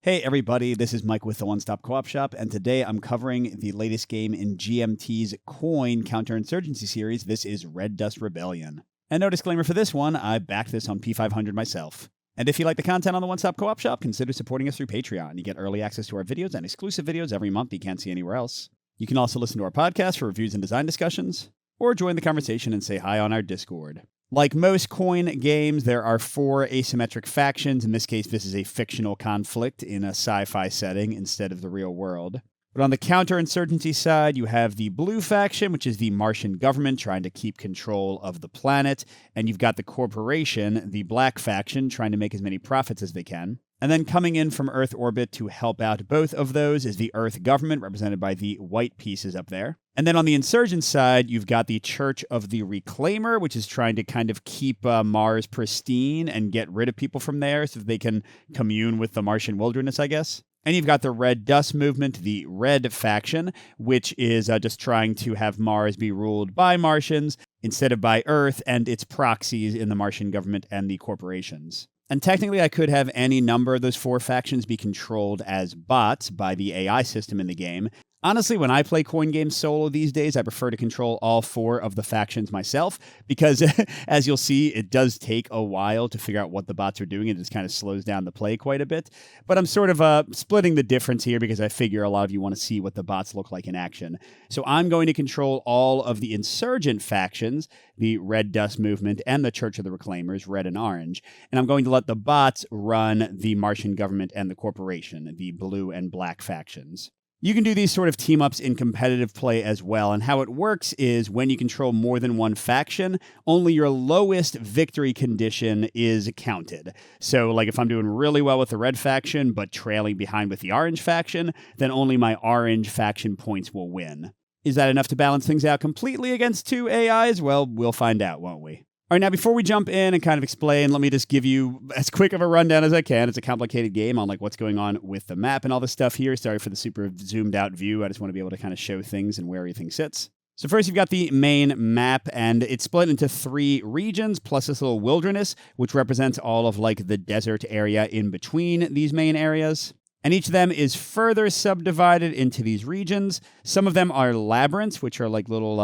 Hey everybody, this is Mike with the One Stop Co-op Shop, and today I'm covering the latest game in GMT's Coin Counterinsurgency series. This is Red Dust Rebellion. And no disclaimer for this one, I backed this on P500 myself. And if you like the content on the One Stop Co-op Shop, consider supporting us through Patreon. You get early access to our videos and exclusive videos every month you can't see anywhere else. You can also listen to our podcast for reviews and design discussions, or join the conversation and say hi on our Discord. Like most coin games, there are 4 asymmetric factions. In this case, this is a fictional conflict in a sci-fi setting instead of the real world. But on the counterinsurgency side, you have the blue faction, which is the Martian government trying to keep control of the planet. And you've got the corporation, the black faction, trying to make as many profits as they can. And then coming in from Earth orbit to help out both of those is the Earth government, represented by the white pieces up there. And then on the insurgent side, you've got the Church of the Reclaimer, which is trying to kind of keep Mars pristine and get rid of people from there so that they can commune with the Martian wilderness, I guess. And you've got the Red Dust movement, the Red faction, which is just trying to have Mars be ruled by Martians instead of by Earth and its proxies in the Martian government and the corporations. And technically, I could have any number of those 4 factions be controlled as bots by the AI system in the game. Honestly, when I play coin games solo these days, I prefer to control all 4 of the factions myself because, as you'll see, it does take a while to figure out what the bots are doing. It just kind of slows down the play quite a bit. But I'm sort of splitting the difference here because I figure a lot of you want to see what the bots look like in action. So I'm going to control all of the insurgent factions, the Red Dust movement and the Church of the Reclaimers, red and orange. And I'm going to let the bots run the Martian government and the corporation, the blue and black factions. You can do these sort of team-ups in competitive play as well, and how it works is when you control more than one faction, only your lowest victory condition is counted. So, like if I'm doing really well with the red faction, but trailing behind with the orange faction, then only my orange faction points will win. Is that enough to balance things out completely against 2 AIs? Well, we'll find out, won't we? All right, now before we jump in and kind of explain, let me just give you as quick of a rundown as I can. It's a complicated game on like what's going on with the map and all this stuff here. Sorry for the super zoomed out view. I just want to be able to kind of show things and where everything sits. So first you've got the main map, and it's split into 3 regions, plus this little wilderness, which represents all of like the desert area in between these main areas. And each of them is further subdivided into these regions. Some of them are labyrinths, which are like little,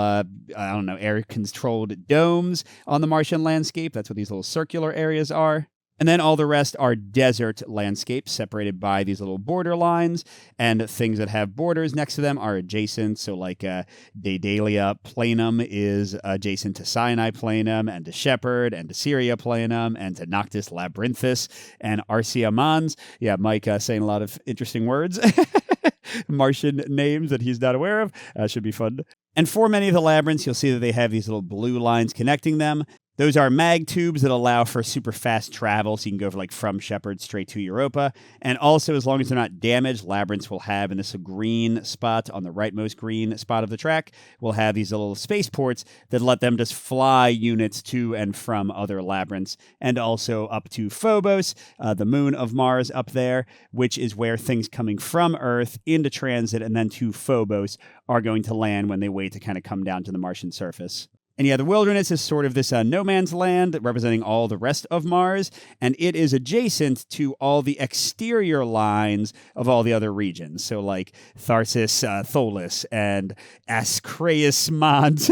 air-controlled domes on the Martian landscape. That's what these little circular areas are. And then all the rest are desert landscapes separated by these little border lines, and things that have borders next to them are adjacent. So like Daedalus Planum is adjacent to Sinai Planum and to Shepherd and to Syria Planum and to Noctis Labyrinthus and Arcia Mons. Yeah, Mike saying a lot of interesting words. Martian names that he's not aware of. Should be fun. And for many of the labyrinths, you'll see that they have these little blue lines connecting them. Those are mag tubes that allow for super fast travel, so you can go from Shepherd straight to Europa. And also, as long as they're not damaged, labyrinths will have, in this green spot, on the rightmost green spot of the track, will have these little spaceports that let them just fly units to and from other labyrinths, and also up to Phobos, the moon of Mars up there, which is where things coming from Earth into transit and then to Phobos are going to land when they wait to kind of come down to the Martian surface. And yeah, the wilderness is sort of this no man's land representing all the rest of Mars, and it is adjacent to all the exterior lines of all the other regions. So like Tharsis, Tholis, and Ascraeus Mons.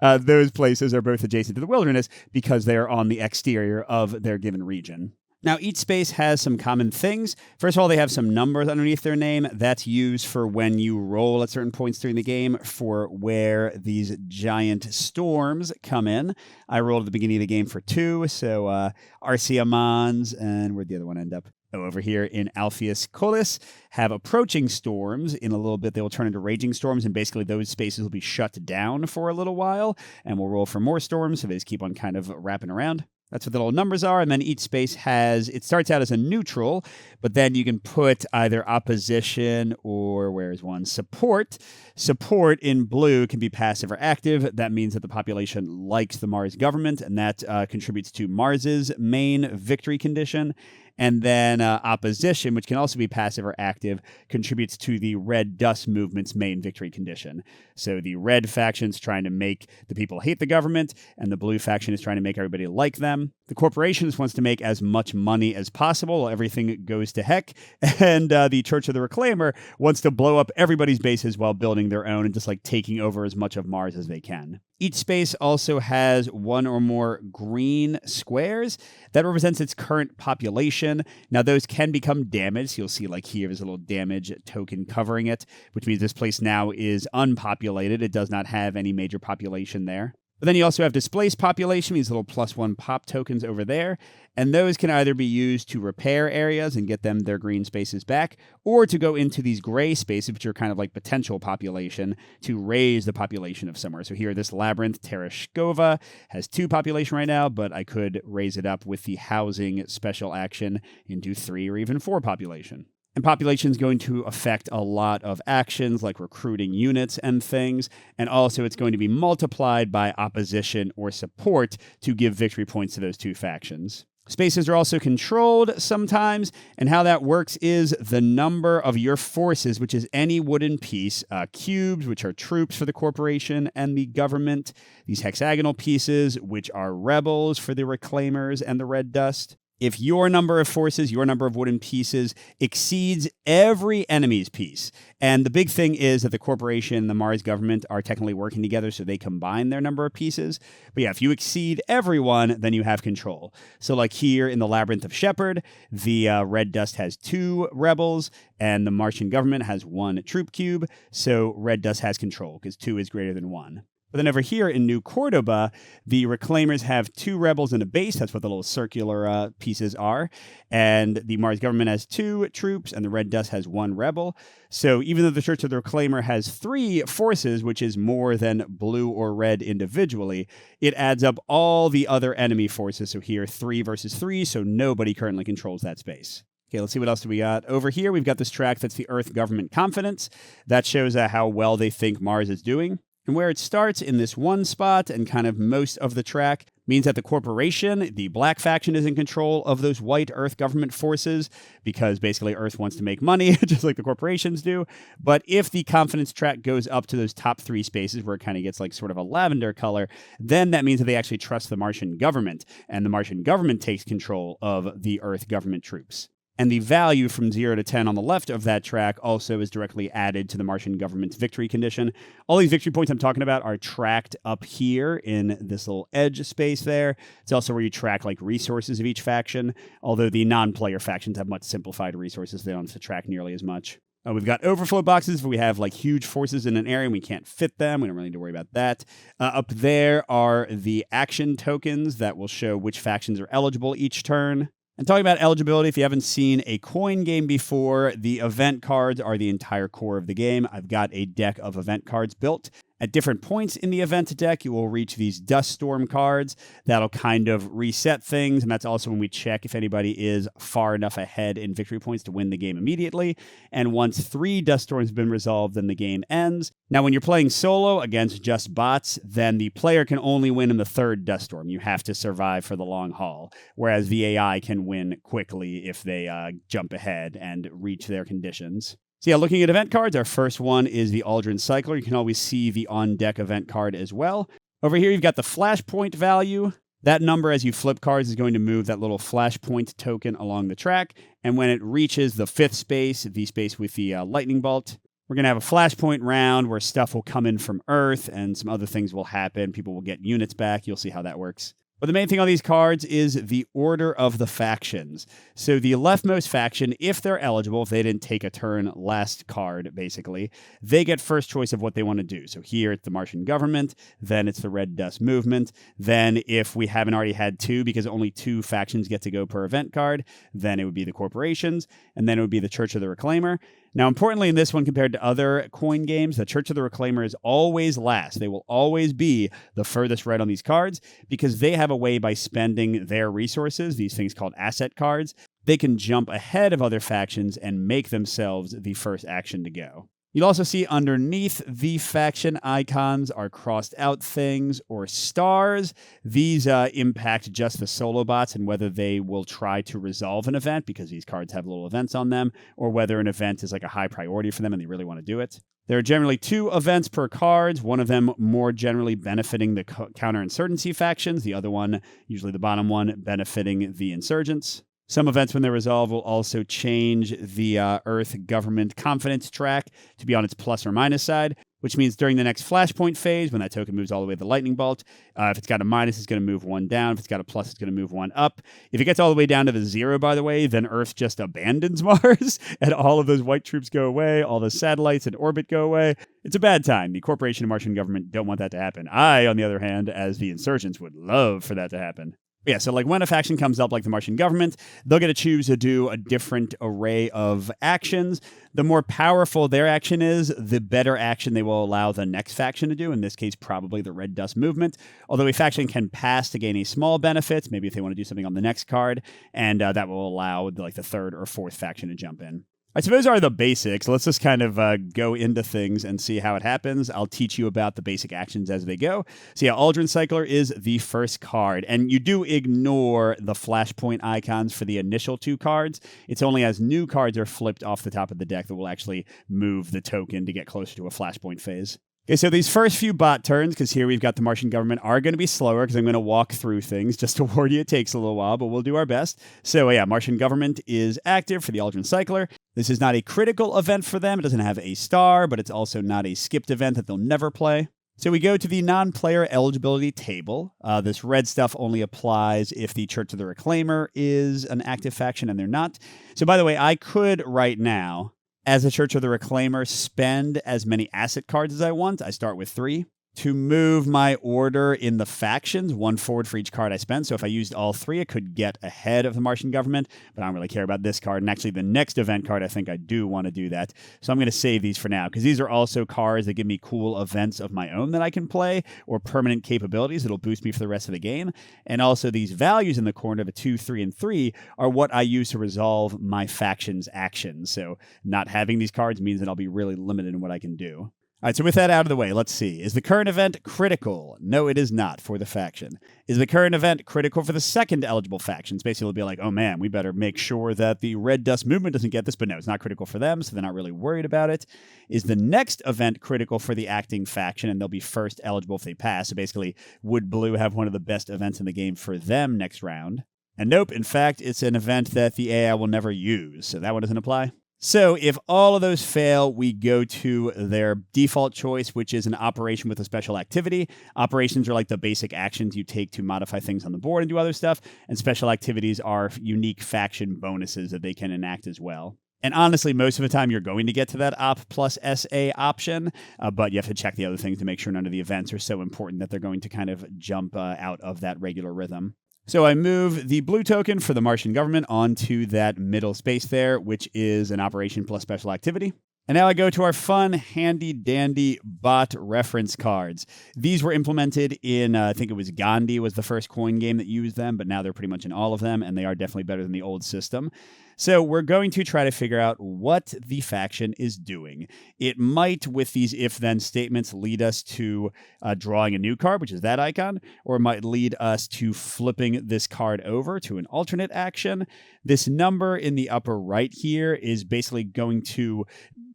Those places are both adjacent to the wilderness because they are on the exterior of their given region. Now, each space has some common things. First of all, they have some numbers underneath their name. That's used for when you roll at certain points during the game for where these giant storms come in. I rolled at the beginning of the game for 2, so Arcia Mons, and where'd the other one end up? Oh, over here in Alpheus Colis, have approaching storms. In a little bit, they will turn into raging storms, and basically those spaces will be shut down for a little while, and we'll roll for more storms, so they just keep on kind of wrapping around. That's what the little numbers are, and then each space it starts out as a neutral, but then you can put either opposition or, where's one, support. Support in blue can be passive or active. That means that the population likes the Mars government, and that contributes to Mars's main victory condition. And then opposition, which can also be passive or active, contributes to the red dust movement's main victory condition. So the red faction's trying to make the people hate the government, and the blue faction is trying to make everybody like them. The corporations wants to make as much money as possible while everything goes to heck. And the Church of the Reclaimer wants to blow up everybody's bases while building their own and just like taking over as much of Mars as they can. Each space also has one or more green squares that represents its current population. Now, those can become damaged. You'll see like here is a little damage token covering it, which means this place now is unpopulated. It does not have any major population there. But then you also have displaced population, these little +1 pop tokens over there, and those can either be used to repair areas and get them their green spaces back, or to go into these gray spaces, which are kind of like potential population, to raise the population of somewhere. So here, this labyrinth, Tereshkova, has 2 population right now, but I could raise it up with the housing special action into 3 or even 4 population. And population is going to affect a lot of actions like recruiting units and things. And also it's going to be multiplied by opposition or support to give victory points to those 2 factions. Spaces are also controlled sometimes, and how that works is the number of your forces, which is any wooden piece, cubes, which are troops for the corporation and the government, these hexagonal pieces, which are rebels for the reclaimers and the red dust. If your number of forces, your number of wooden pieces exceeds every enemy's piece, and the big thing is that the corporation and the Mars government are technically working together, so they combine their number of pieces. But yeah, if you exceed everyone, then you have control. So like here in the Labyrinth of Shepherd, the red dust has 2 rebels, and the Martian government has 1 troop cube, so red dust has control, because 2 is greater than 1. But then over here in New Cordoba, the Reclaimers have 2 rebels and a base. That's what the little circular pieces are. And the Mars government has 2 troops, and the Red Dust has 1 rebel. So even though the Church of the Reclaimer has 3 forces, which is more than blue or red individually, it adds up all the other enemy forces. So here, 3 versus 3, so nobody currently controls that space. Okay, let's see what else do we got. Over here, we've got this track that's the Earth Government Confidence. That shows how well they think Mars is doing. And where it starts in this one spot and kind of most of the track means that the corporation, the black faction, is in control of those white Earth government forces because basically Earth wants to make money, just like the corporations do. But if the confidence track goes up to those top 3 spaces where it kind of gets like sort of a lavender color, then that means that they actually trust the Martian government, and the Martian government takes control of the Earth government troops. And the value from 0 to 10 on the left of that track also is directly added to the Martian government's victory condition. All these victory points I'm talking about are tracked up here in this little edge space there. It's also where you track like resources of each faction, although the non-player factions have much simplified resources. They don't have to track nearly as much. We've got overflow boxes where we have like huge forces in an area and we can't fit them. We don't really need to worry about that. Up there are the action tokens that will show which factions are eligible each turn. And talking about eligibility, if you haven't seen a coin game before, the event cards are the entire core of the game. I've got a deck of event cards built. At different points in the event deck, you will reach these Dust Storm cards. That'll kind of reset things, and that's also when we check if anybody is far enough ahead in victory points to win the game immediately. And once 3 Dust Storms have been resolved, then the game ends. Now, when you're playing solo against just bots, then the player can only win in the 3rd Dust Storm. You have to survive for the long haul, whereas the AI can win quickly if they jump ahead and reach their conditions. So yeah, looking at event cards, our first one is the Aldrin Cycler. You can always see the on-deck event card as well. Over here, you've got the Flashpoint value. That number, as you flip cards, is going to move that little Flashpoint token along the track. And when it reaches the 5th space, the space with the lightning bolt, we're going to have a Flashpoint round where stuff will come in from Earth and some other things will happen. People will get units back. You'll see how that works. But the main thing on these cards is the order of the factions. So the leftmost faction, if they're eligible, if they didn't take a turn last card, basically, they get first choice of what they want to do. So here it's the Martian government, then it's the Red Dust movement. Then if we haven't already had 2, because only 2 factions get to go per event card, then it would be the corporations, and then it would be the Church of the Reclaimer. Now, importantly, in this one, compared to other coin games, the Church of the Reclaimer is always last. They will always be the furthest right on these cards because they have a way by spending their resources, these things called asset cards, they can jump ahead of other factions and make themselves the first action to go. You'll also see underneath the faction icons are crossed out things or stars. These impact just the solo bots and whether they will try to resolve an event, because these cards have little events on them, or whether an event is like a high priority for them and they really want to do it. There are generally 2 events per card, one of them more generally benefiting the counterinsurgency factions, the other one, usually the bottom one, benefiting the insurgents. Some events, when they're resolved, will also change the Earth government confidence track to be on its plus or minus side, which means during the next Flashpoint phase, when that token moves all the way to the lightning bolt, if it's got a minus, it's going to move 1 down. If it's got a plus, it's going to move 1 up. If it gets all the way down to the 0, by the way, then Earth just abandons Mars, and all of those white troops go away, all the satellites in orbit go away. It's a bad time. The corporation and Martian government don't want that to happen. I, on the other hand, as the insurgents, would love for that to happen. Yeah, so like when a faction comes up like the Martian government, they'll get to choose to do a different array of actions. The more powerful their action is, the better action they will allow the next faction to do, in this case, probably the Red Dust movement. Although a faction can pass to gain a small benefit, maybe if they want to do something on the next card, and that will allow like the 3rd or 4th faction to jump in. I suppose are the basics. Let's just kind of go into things and see how it happens. I'll teach you about the basic actions as they go. So yeah, Aldrin Cycler is the first card, and you do ignore the Flashpoint icons for the initial 2 cards. It's only as new cards are flipped off the top of the deck that will actually move the token to get closer to a Flashpoint phase. Okay, so these first few bot turns, because here we've got the Martian government, are going to be slower because I'm going to walk through things. Just to warn you, it takes a little while, but we'll do our best. So yeah, Martian government is active for the Aldrin Cycler. This is not a critical event for them. It doesn't have a star, but it's also not a skipped event that they'll never play. So we go to the non-player eligibility table. This red stuff only applies if the Church of the Reclaimer is an active faction and they're not. So by the way, I could right now, as a Church of the Reclaimer, spend as many asset cards as I want. I start with 3. To move my order in the factions, 1 forward for each card I spend. So if I used all 3, I could get ahead of the Martian government, but I don't really care about this card. And actually, the next event card, I think I do want to do that. So I'm going to save these for now, because these are also cards that give me cool events of my own that I can play, or permanent capabilities that'll boost me for the rest of the game. And also these values in the corner of a 2, 3, and 3 are what I use to resolve my faction's actions. So not having these cards means that I'll be really limited in what I can do. All right, so with that out of the way, let's see. Is the current event critical? No, it is not for the faction. Is the current event critical for the second eligible factions? Basically, it'll be like, oh man, we better make sure that the Red Dust movement doesn't get this, but no, it's not critical for them, so they're not really worried about it. Is the next event critical for the acting faction, and they'll be first eligible if they pass? So basically, would Blue have one of the best events in the game for them next round? And nope, in fact, it's an event that the AI will never use, so that one doesn't apply. So if all of those fail, we go to their default choice, which is an operation with a special activity. Operations are like the basic actions you take to modify things on the board and do other stuff, and special activities are unique faction bonuses that they can enact as well. And honestly, most of the time you're going to get to that op plus SA option, but you have to check the other things to make sure none of the events are so important that they're going to kind of jump out of that regular rhythm. So I move the blue token for the Martian government onto that middle space there, which is an operation plus special activity. And now I go to our fun, handy-dandy bot reference cards. These were implemented in, I think it was Gandhi was the first coin game that used them, but now they're pretty much in all of them, and they are definitely better than the old system. So we're going to try to figure out what the faction is doing. It might, with these if-then statements, lead us to drawing a new card, which is that icon, or it might lead us to flipping this card over to an alternate action. This number in the upper right here is basically going to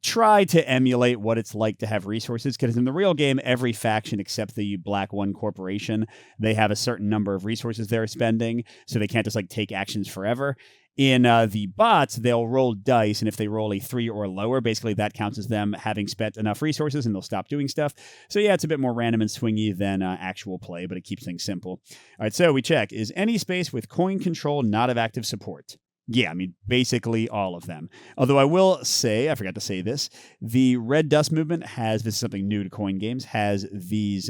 try to emulate what it's like to have resources, because in the real game, every faction except the Black One Corporation, they have a certain number of resources they're spending, so they can't just like take actions forever. In the bots, they'll roll dice, and if they roll a 3 or lower, basically that counts as them having spent enough resources, and they'll stop doing stuff. So yeah, it's a bit more random and swingy than actual play, but it keeps things simple. All right, so we check. Is any space with coin control not of active support? Yeah, I mean, basically all of them. Although I will say, I forgot to say this, the Red Dust movement has, this is something new to coin games, has these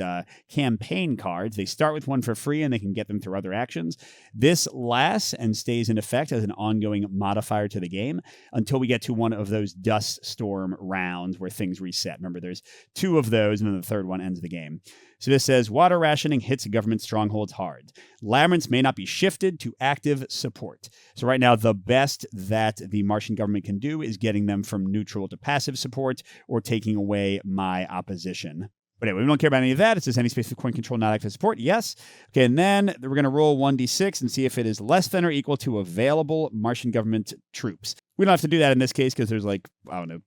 campaign cards. They start with one for free and they can get them through other actions. This lasts and stays in effect as an ongoing modifier to the game until we get to one of those Dust Storm rounds where things reset. Remember, there's 2 of those and then the third one ends the game. So this says, water rationing hits government strongholds hard. Labyrinths may not be shifted to active support. So right now, the best that the Martian government can do is getting them from neutral to passive support or taking away my opposition. But anyway, we don't care about any of that. It says any space with coin control not active support. Yes. Okay, and then we're going to roll 1d6 and see if it is less than or equal to available Martian government troops. We don't have to do that in this case because there's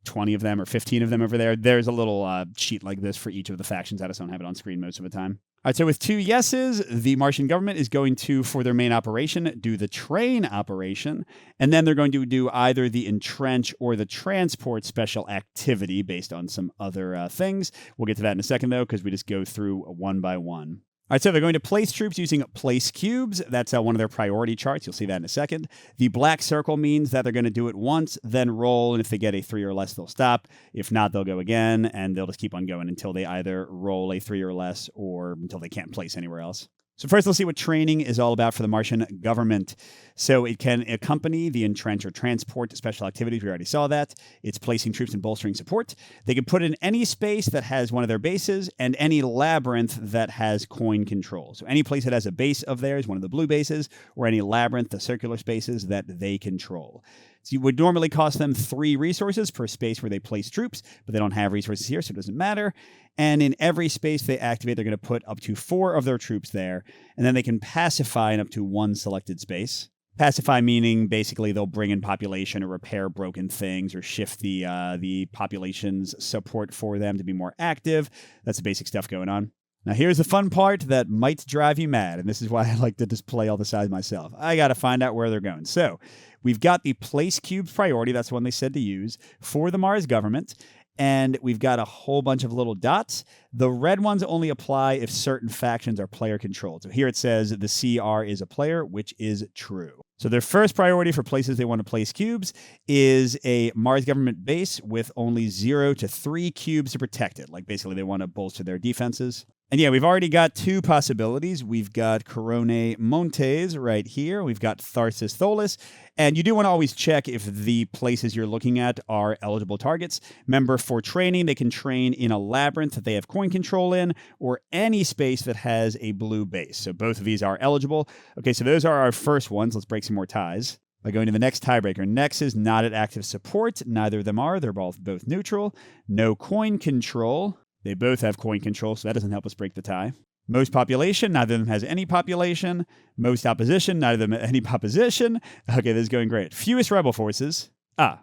20 of them or 15 of them over there. There's a little sheet like this for each of the factions. I just don't have it on screen most of the time. All right, so with 2 yeses, the Martian government is going to, for their main operation, do the train operation, and then they're going to do either the entrench or the transport special activity based on some other things. We'll get to that in a second, though, because we just go through one by one. All right, so they're going to place troops using place cubes. That's one of their priority charts. You'll see that in a second. The black circle means that they're going to do it once, then roll, and if they get a 3 or less, they'll stop. If not, they'll go again, and they'll just keep on going until they either roll a 3 or less or until they can't place anywhere else. So first, let's see what training is all about for the Martian government. So it can accompany the entrench or transport special activities. We already saw that. It's placing troops and bolstering support. They can put in any space that has one of their bases and any labyrinth that has coin control. So any place that has a base of theirs, one of the blue bases, or any labyrinth, the circular spaces that they control. So it would normally cost them 3 resources per space where they place troops, but they don't have resources here, so it doesn't matter. And in every space they activate, they're going to put up to 4 of their troops there, and then they can pacify in up to 1 selected space. Pacify meaning basically they'll bring in population or repair broken things or shift the population's support for them to be more active. That's the basic stuff going on. Now, here's the fun part that might drive you mad, and this is why I like to display all the sides myself. I got to find out where they're going. So we've got the place cubes priority. That's the one they said to use for the Mars government. And we've got a whole bunch of little dots. The red ones only apply if certain factions are player controlled. So here it says the CR is a player, which is true. So their first priority for places they want to place cubes is a Mars government base with only 0 to 3 cubes to protect it. Like basically they want to bolster their defenses. And yeah, we've already got 2 possibilities. We've got Corone Montes right here. We've got Tharsis Tholis. And you do want to always check if the places you're looking at are eligible targets. Remember, for training, they can train in a labyrinth that they have coin control in, or any space that has a blue base. So both of these are eligible. Okay, so those are our first ones. Let's break some more ties by going to the next tiebreaker. Next is not at active support. Neither of them are. They're both neutral. No coin control. They both have coin control, so that doesn't help us break the tie. Most population, neither of them has any population. Most opposition, neither of them has any opposition. Okay, this is going great. Fewest rebel forces.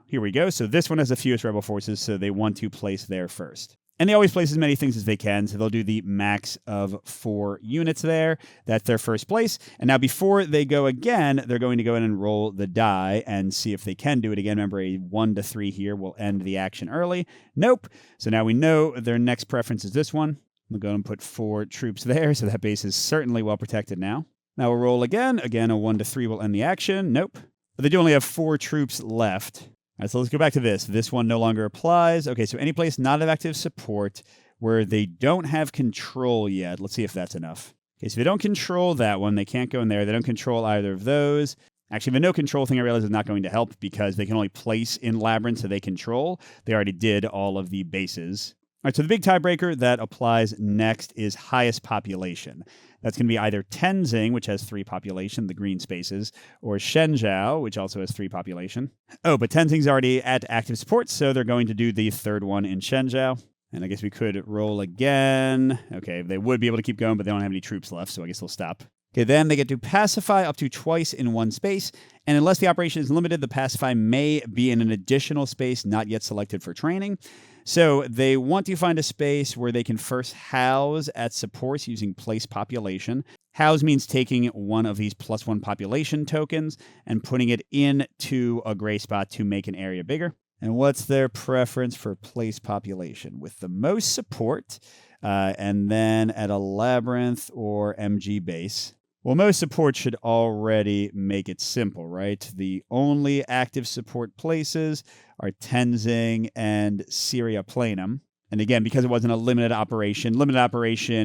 Here we go. So this one has the fewest rebel forces, so they want to place there first. And they always place as many things as they can, so they'll do the max of 4 units there. That's their first place. And now before they go again, they're going to go in and roll the die and see if they can do it again. Remember, a 1 to 3 here will end the action early. Nope. So now we know their next preference is this one. We'll go and put 4 troops there, so that base is certainly well protected now. Now we'll roll again. Again, a 1 to 3 will end the action. Nope. But they do only have 4 troops left. All right, so let's go back to this. This one no longer applies. Okay, so any place not of active support where they don't have control yet. Let's see if that's enough. Okay, so they don't control that one. They can't go in there. They don't control either of those. Actually, the no control thing I realize is not going to help because they can only place in labyrinths that they control. They already did all of the bases. All right, so the big tiebreaker that applies next is highest population. That's going to be either Tenzing, which has 3 population, the green spaces, or Shenzhou, which also has 3 population. Oh, but Tenzing's already at active support, so they're going to do the third one in Shenzhou. And I guess we could roll again. Okay, they would be able to keep going, but they don't have any troops left, so I guess they'll stop. Okay, then they get to pacify up to twice in one space, and unless the operation is limited, the pacify may be in an additional space not yet selected for training. So they want to find a space where they can first house at supports using place population. House means taking one of these +1 population tokens and putting it into a gray spot to make an area bigger. And what's their preference for place population? With the most support, and then at a labyrinth or MG base. Well, most support should already make it simple, right? The only active support places are Tenzing and Syria Planum. And again, because it wasn't a limited operation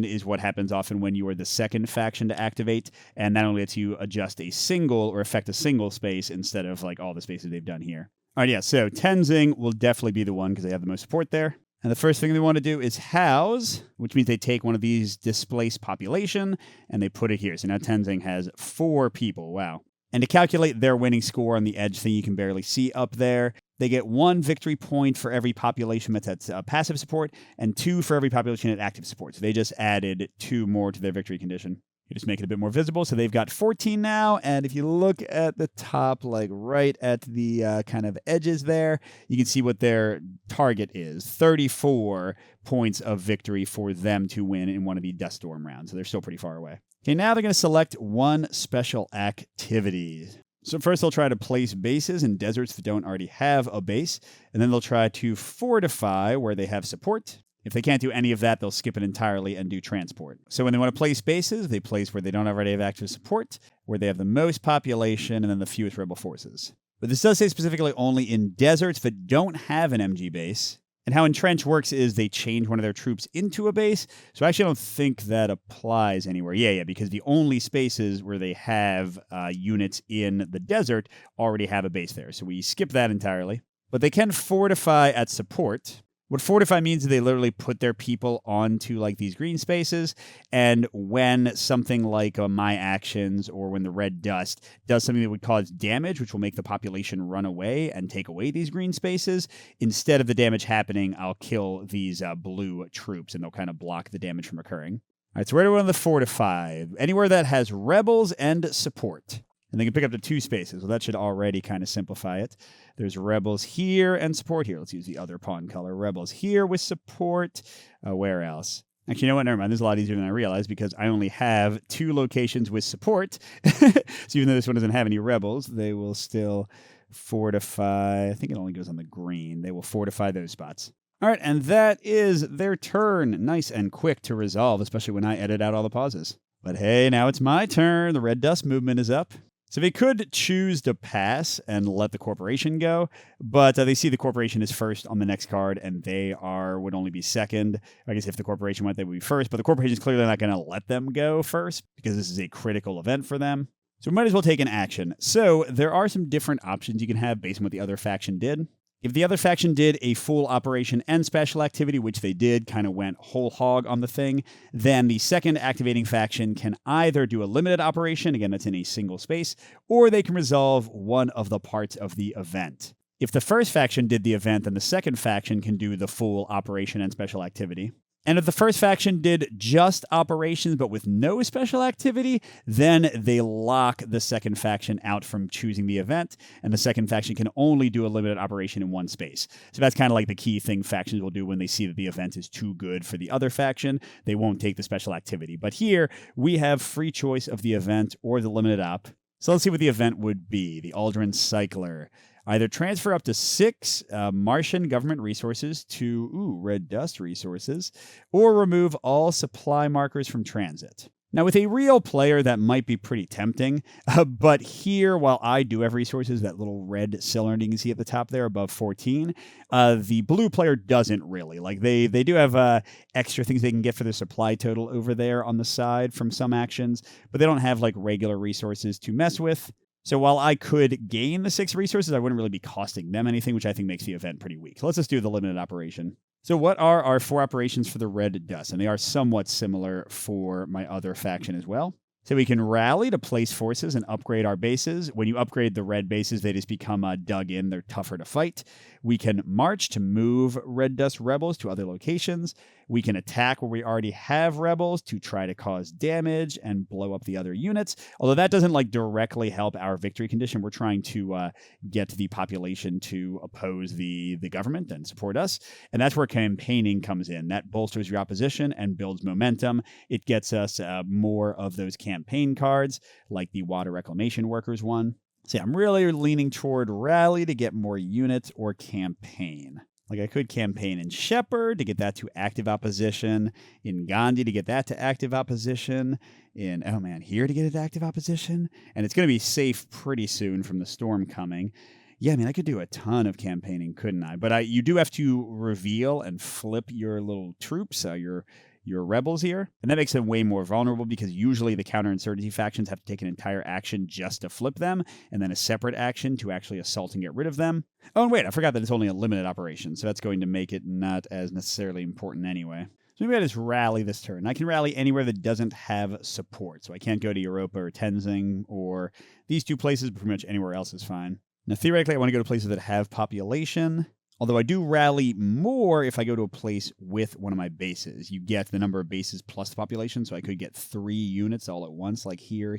is what happens often when you are the second faction to activate, and that only lets you adjust a single or affect a single space instead of like all the spaces they've done here. All right, yeah, so Tenzing will definitely be the one because they have the most support there. And the first thing they want to do is house, which means they take one of these displaced population and they put it here. So now Tenzing has 4 people. Wow. And to calculate their winning score on the edge thing you can barely see up there, they get 1 victory point for every population that's at passive support and 2 for every population at active support. So they just added 2 more to their victory condition. You just make it a bit more visible. So they've got 14 now. And if you look at the top, like right at the kind of edges there, you can see what their target is. 34 points of victory for them to win in one of the Dust Storm rounds. So they're still pretty far away. Okay, now they're going to select 1 special activity. So first they'll try to place bases in deserts that don't already have a base. And then they'll try to fortify where they have support. If they can't do any of that, they'll skip it entirely and do transport. So when they want to place bases, they place where they don't already have active support, where they have the most population, and then the fewest rebel forces. But this does say specifically only in deserts that don't have an MG base. And how Entrench works is they change one of their troops into a base. So I actually don't think that applies anywhere. Yeah, because the only spaces where they have units in the desert already have a base there. So we skip that entirely. But they can fortify at support. What fortify means is they literally put their people onto like these green spaces, and when something like my actions or when the red dust does something that would cause damage, which will make the population run away and take away these green spaces, instead of the damage happening, I'll kill these blue troops, and they'll kind of block the damage from occurring. All right, so where do we want to fortify? Anywhere that has rebels and support. And they can pick up to 2 spaces. Well, that should already kind of simplify it. There's rebels here and support here. Let's use the other pawn color. Rebels here with support. Where else? Actually, you know what? Never mind. This is a lot easier than I realized because I only have 2 locations with support. So even though this one doesn't have any rebels, they will still fortify. I think it only goes on the green. They will fortify those spots. All right, and that is their turn. Nice and quick to resolve, especially when I edit out all the pauses. But hey, now it's my turn. The red dust movement is up. So they could choose to pass and let the corporation go, but they see the corporation is first on the next card, and they would only be second. I guess if the corporation went, they would be first, but the corporation is clearly not going to let them go first because this is a critical event for them. So we might as well take an action. So there are some different options you can have based on what the other faction did. If the other faction did a full operation and special activity, which they did, kind of went whole hog on the thing, then the second activating faction can either do a limited operation, again, that's in a single space, or they can resolve one of the parts of the event. If the first faction did the event, then the second faction can do the full operation and special activity. And if the first faction did just operations but with no special activity, then they lock the second faction out from choosing the event, and the second faction can only do a limited operation in one space. So that's kind of like the key thing factions will do when they see that the event is too good for the other faction. They won't take the special activity. But here, we have free choice of the event or the limited op. So let's see what the event would be. The Aldrin Cycler. Either transfer up to 6 Martian government resources to red dust resources, or remove all supply markers from transit. Now, with a real player, that might be pretty tempting, but here, while I do have resources, that little red cylinder you can see at the top there above 14, the blue player doesn't really. Like, they do have extra things they can get for their supply total over there on the side from some actions, but they don't have, like, regular resources to mess with. So while I could gain the 6 resources, I wouldn't really be costing them anything, which I think makes the event pretty weak. So let's just do the limited operation. So what are our 4 operations for the red dust? And they are somewhat similar for my other faction as well. So we can rally to place forces and upgrade our bases. When you upgrade the red bases, they just become dug in. They're tougher to fight. We can march to move red dust rebels to other locations. We can attack where we already have rebels to try to cause damage and blow up the other units. Although that doesn't directly help our victory condition. We're trying to get the population to oppose the government and support us. And that's where campaigning comes in. That bolsters your opposition and builds momentum. It gets us more of those campaign cards, like the Water Reclamation Workers one. So yeah, I'm really leaning toward Rally to get more units or campaign. Like I could campaign in Shepherd to get that to active opposition, in Gandhi to get that to active opposition, in, here to get it to active opposition. And it's going to be safe pretty soon from the storm coming. Yeah, I could do a ton of campaigning, couldn't I? But you do have to reveal and flip your little troops, your your rebels here. And that makes them way more vulnerable because usually the counterinsurgency factions have to take an entire action just to flip them, and then a separate action to actually assault and get rid of them. Oh, and wait, I forgot that it's only a limited operation, so that's going to make it not as necessarily important anyway. So maybe I just rally this turn. I can rally anywhere that doesn't have support. So I can't go to Europa or Tenzing or these two places, but pretty much anywhere else is fine. Now, theoretically, I want to go to places that have population. Although I do rally more if I go to a place with one of my bases. You get the number of bases plus the population, so I could get 3 units all at once, like here.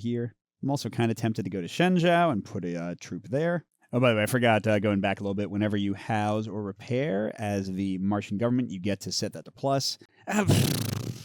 I'm also kind of tempted to go to Shenzhou and put a troop there. Oh, by the way, I forgot going back a little bit. Whenever you house or repair as the Martian government, you get to set that to plus.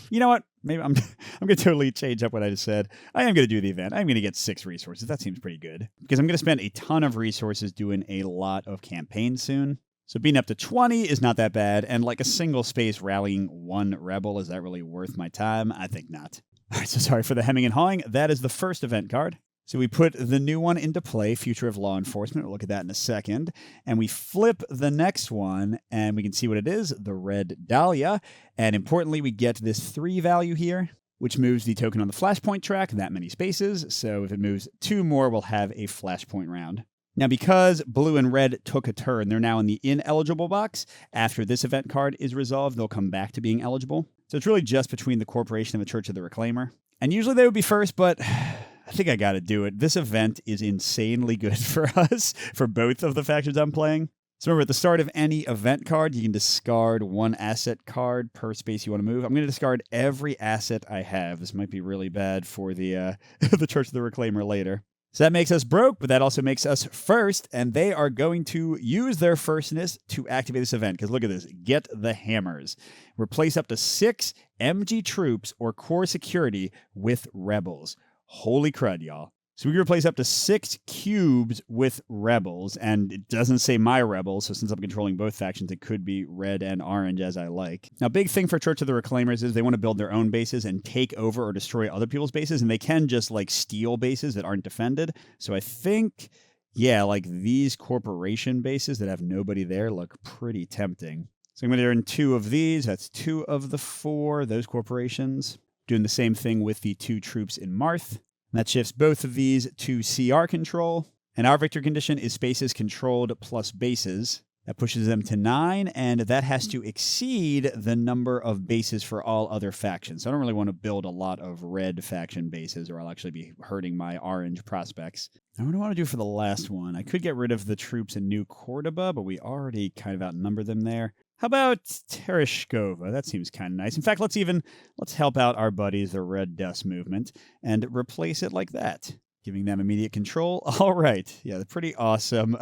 You know what? Maybe I'm going to totally change up what I just said. I am going to do the event. I'm going to get 6 resources. That seems pretty good. Because I'm going to spend a ton of resources doing a lot of campaigns soon. So being up to 20 is not that bad. And like a single space rallying 1 rebel, is that really worth my time? I think not. All right, so sorry for the hemming and hawing. That is the first event card. So we put the new one into play, Future of Law Enforcement. We'll look at that in a second. And we flip the next one, and we can see what it is, the Red Dahlia. And importantly, we get this 3 value here, which moves the token on the Flashpoint track that many spaces. So if it moves 2 more, we'll have a Flashpoint round. Now, because blue and red took a turn, they're now in the ineligible box. After this event card is resolved, they'll come back to being eligible. So it's really just between the Corporation and the Church of the Reclaimer. And usually they would be first, but I think I got to do it. This event is insanely good for us, for both of the factions I'm playing. So remember, at the start of any event card, you can discard 1 asset card per space you want to move. I'm going to discard every asset I have. This might be really bad for the the Church of the Reclaimer later. So that makes us broke, but that also makes us first, and they are going to use their firstness to activate this event. Because look at this. Get the hammers. Replace up to 6 MG troops or core security with rebels. Holy crud, y'all. So we can replace up to 6 cubes with rebels, and it doesn't say my rebels, so since I'm controlling both factions, it could be red and orange as I like. Now, big thing for Church of the Reclaimers is they want to build their own bases and take over or destroy other people's bases, and they can just, like, steal bases that aren't defended. So I think, yeah, like, these corporation bases that have nobody there look pretty tempting. So I'm going to earn 2 of these. That's 2 of the 4, those corporations. Doing the same thing with the 2 troops in Marth. That shifts both of these to CR control. And our victory condition is spaces controlled plus bases. That pushes them to 9, and that has to exceed the number of bases for all other factions. So I don't really want to build a lot of red faction bases, or I'll actually be hurting my orange prospects. Now, what do I want to do for the last one? I could get rid of the troops in New Cordoba, but we already kind of outnumber them there. How about Tereshkova? That seems kind of nice. In fact, let's help out our buddies, the Red Dust Movement, and replace it like that, giving them immediate control. All right. Yeah, the pretty awesome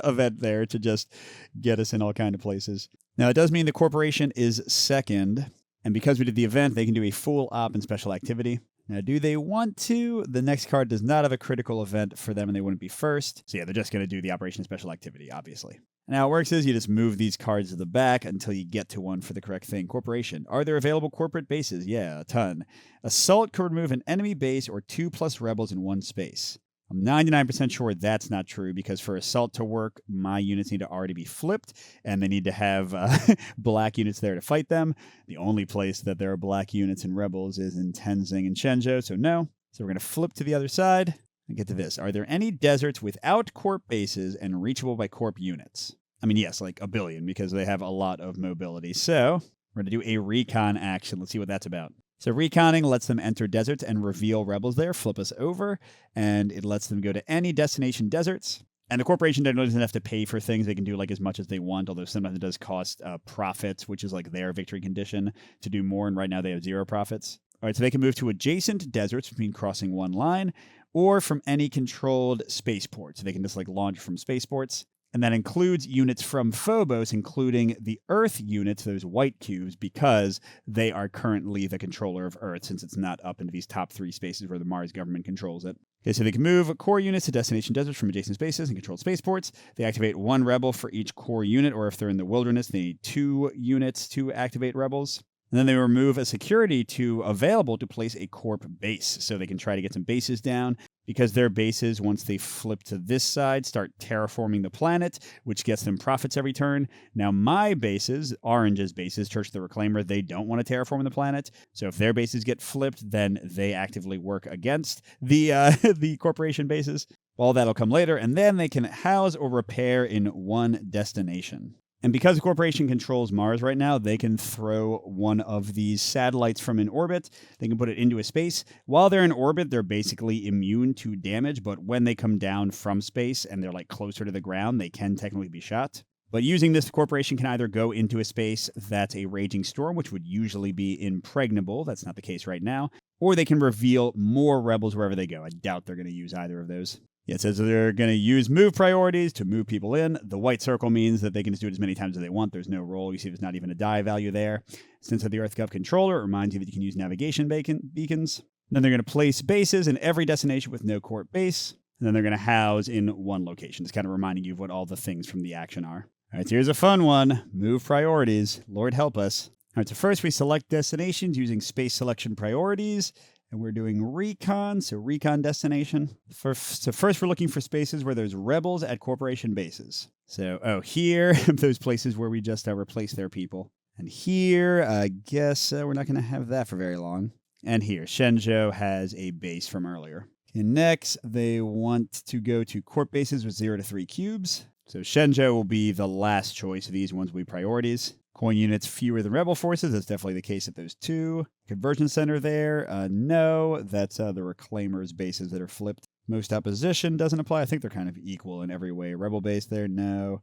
event there to just get us in all kind of places. Now, it does mean the corporation is second, and because we did the event, they can do a full op and special activity. Now, do they want to? The next card does not have a critical event for them, and they wouldn't be first. So yeah, they're just going to do the Operation Special Activity, obviously. And how it works is you just move these cards to the back until you get to one for the correct thing. Corporation. Are there available corporate bases? Yeah, a ton. Assault could remove an enemy base or 2+ rebels in 1 space. I'm 99% sure that's not true, because for Assault to work, my units need to already be flipped, and they need to have black units there to fight them. The only place that there are black units and rebels is in Tenzing and Shenzhou, so no. So we're going to flip to the other side and get to this. Are there any deserts without corp bases and reachable by corp units? I mean, yes, like a billion, because they have a lot of mobility. So we're going to do a recon action. Let's see what that's about. So reconning lets them enter deserts and reveal rebels there, flip us over, and it lets them go to any destination deserts. And the corporation doesn't have to pay for things. They can do like as much as they want, although sometimes it does cost profits, which is like their victory condition, to do more, and right now they have 0 profits. All right, so they can move to adjacent deserts between crossing 1 line, or from any controlled spaceport. So they can just like launch from spaceports. And that includes units from Phobos, including the Earth units, those white cubes, because they are currently the controller of Earth, since it's not up into these top 3 spaces where the Mars government controls it. Okay, so they can move core units to destination deserts from adjacent spaces and controlled spaceports. They activate 1 rebel for each core unit, or if they're in the wilderness, they need 2 units to activate rebels. And then they remove a security available to place a corp base. So they can try to get some bases down because their bases, once they flip to this side, start terraforming the planet, which gets them profits every turn. Now my bases, Orange's bases, Church of the Reclaimer, they don't want to terraform the planet. So if their bases get flipped, then they actively work against the the corporation bases. All that'll come later, and then they can house or repair in one destination. And because the corporation controls Mars right now, they can throw one of these satellites from an orbit. They can put it into a space. While they're in orbit, they're basically immune to damage, but when they come down from space and they're like closer to the ground, they can technically be shot. But using this, the corporation can either go into a space that's a raging storm, which would usually be impregnable. That's not the case right now. Or they can reveal more rebels wherever they go. I doubt they're going to use either of those. Yeah, it says they're going to use move priorities to move people in. The white circle means that they can just do it as many times as they want. There's no roll. You see there's not even a die value there. Since the EarthGov controller, it reminds you that you can use navigation beacons. Then they're going to place bases in every destination with no corp base. And then they're going to house in one location. It's kind of reminding you of what all the things from the action are. All right, so here's a fun one. Move priorities. Lord help us. All right, so first we select destinations using space selection priorities. And we're doing recon, so recon destination. So first we're looking for spaces where there's rebels at corporation bases. So, here, those places where we just replaced their people. And here, I guess we're not going to have that for very long. And here, Shenzhou has a base from earlier. And next, they want to go to corp bases with 0 to 3 cubes. So Shenzhou will be the last choice of these ones we priorities. Coin units fewer than rebel forces. That's definitely the case at those two. Conversion center there. No, that's the Reclaimers bases that are flipped. Most opposition doesn't apply. I think they're kind of equal in every way. Rebel base there, no.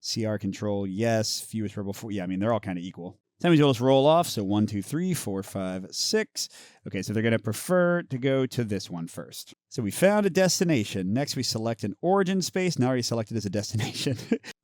CR control, yes. Fewest rebel force. Yeah, I mean, they're all kind of equal. That means you'll just roll off. So 1, 2, 3, 4, 5, 6. Okay, so they're going to prefer to go to this one first. So we found a destination. Next, we select an origin space. Now already selected as a destination.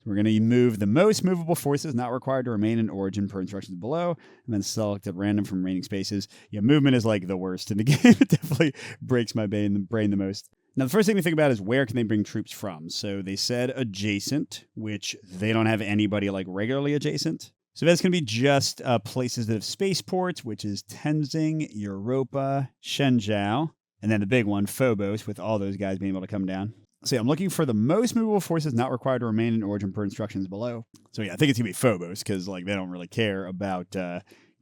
We're going to move the most movable forces not required to remain in origin per instructions below, and then select at random from remaining spaces. Yeah, movement is like the worst in the game. It definitely breaks my brain the most. Now, the first thing to think about is where can they bring troops from? So they said adjacent, which they don't have anybody like regularly adjacent. So that's going to be just places that have spaceports, which is Tenzing, Europa, Shenzhou, and then the big one, Phobos, with all those guys being able to come down. So yeah, I'm looking for the most movable forces not required to remain in origin per instructions below. So yeah, I think it's going to be Phobos because like they don't really care about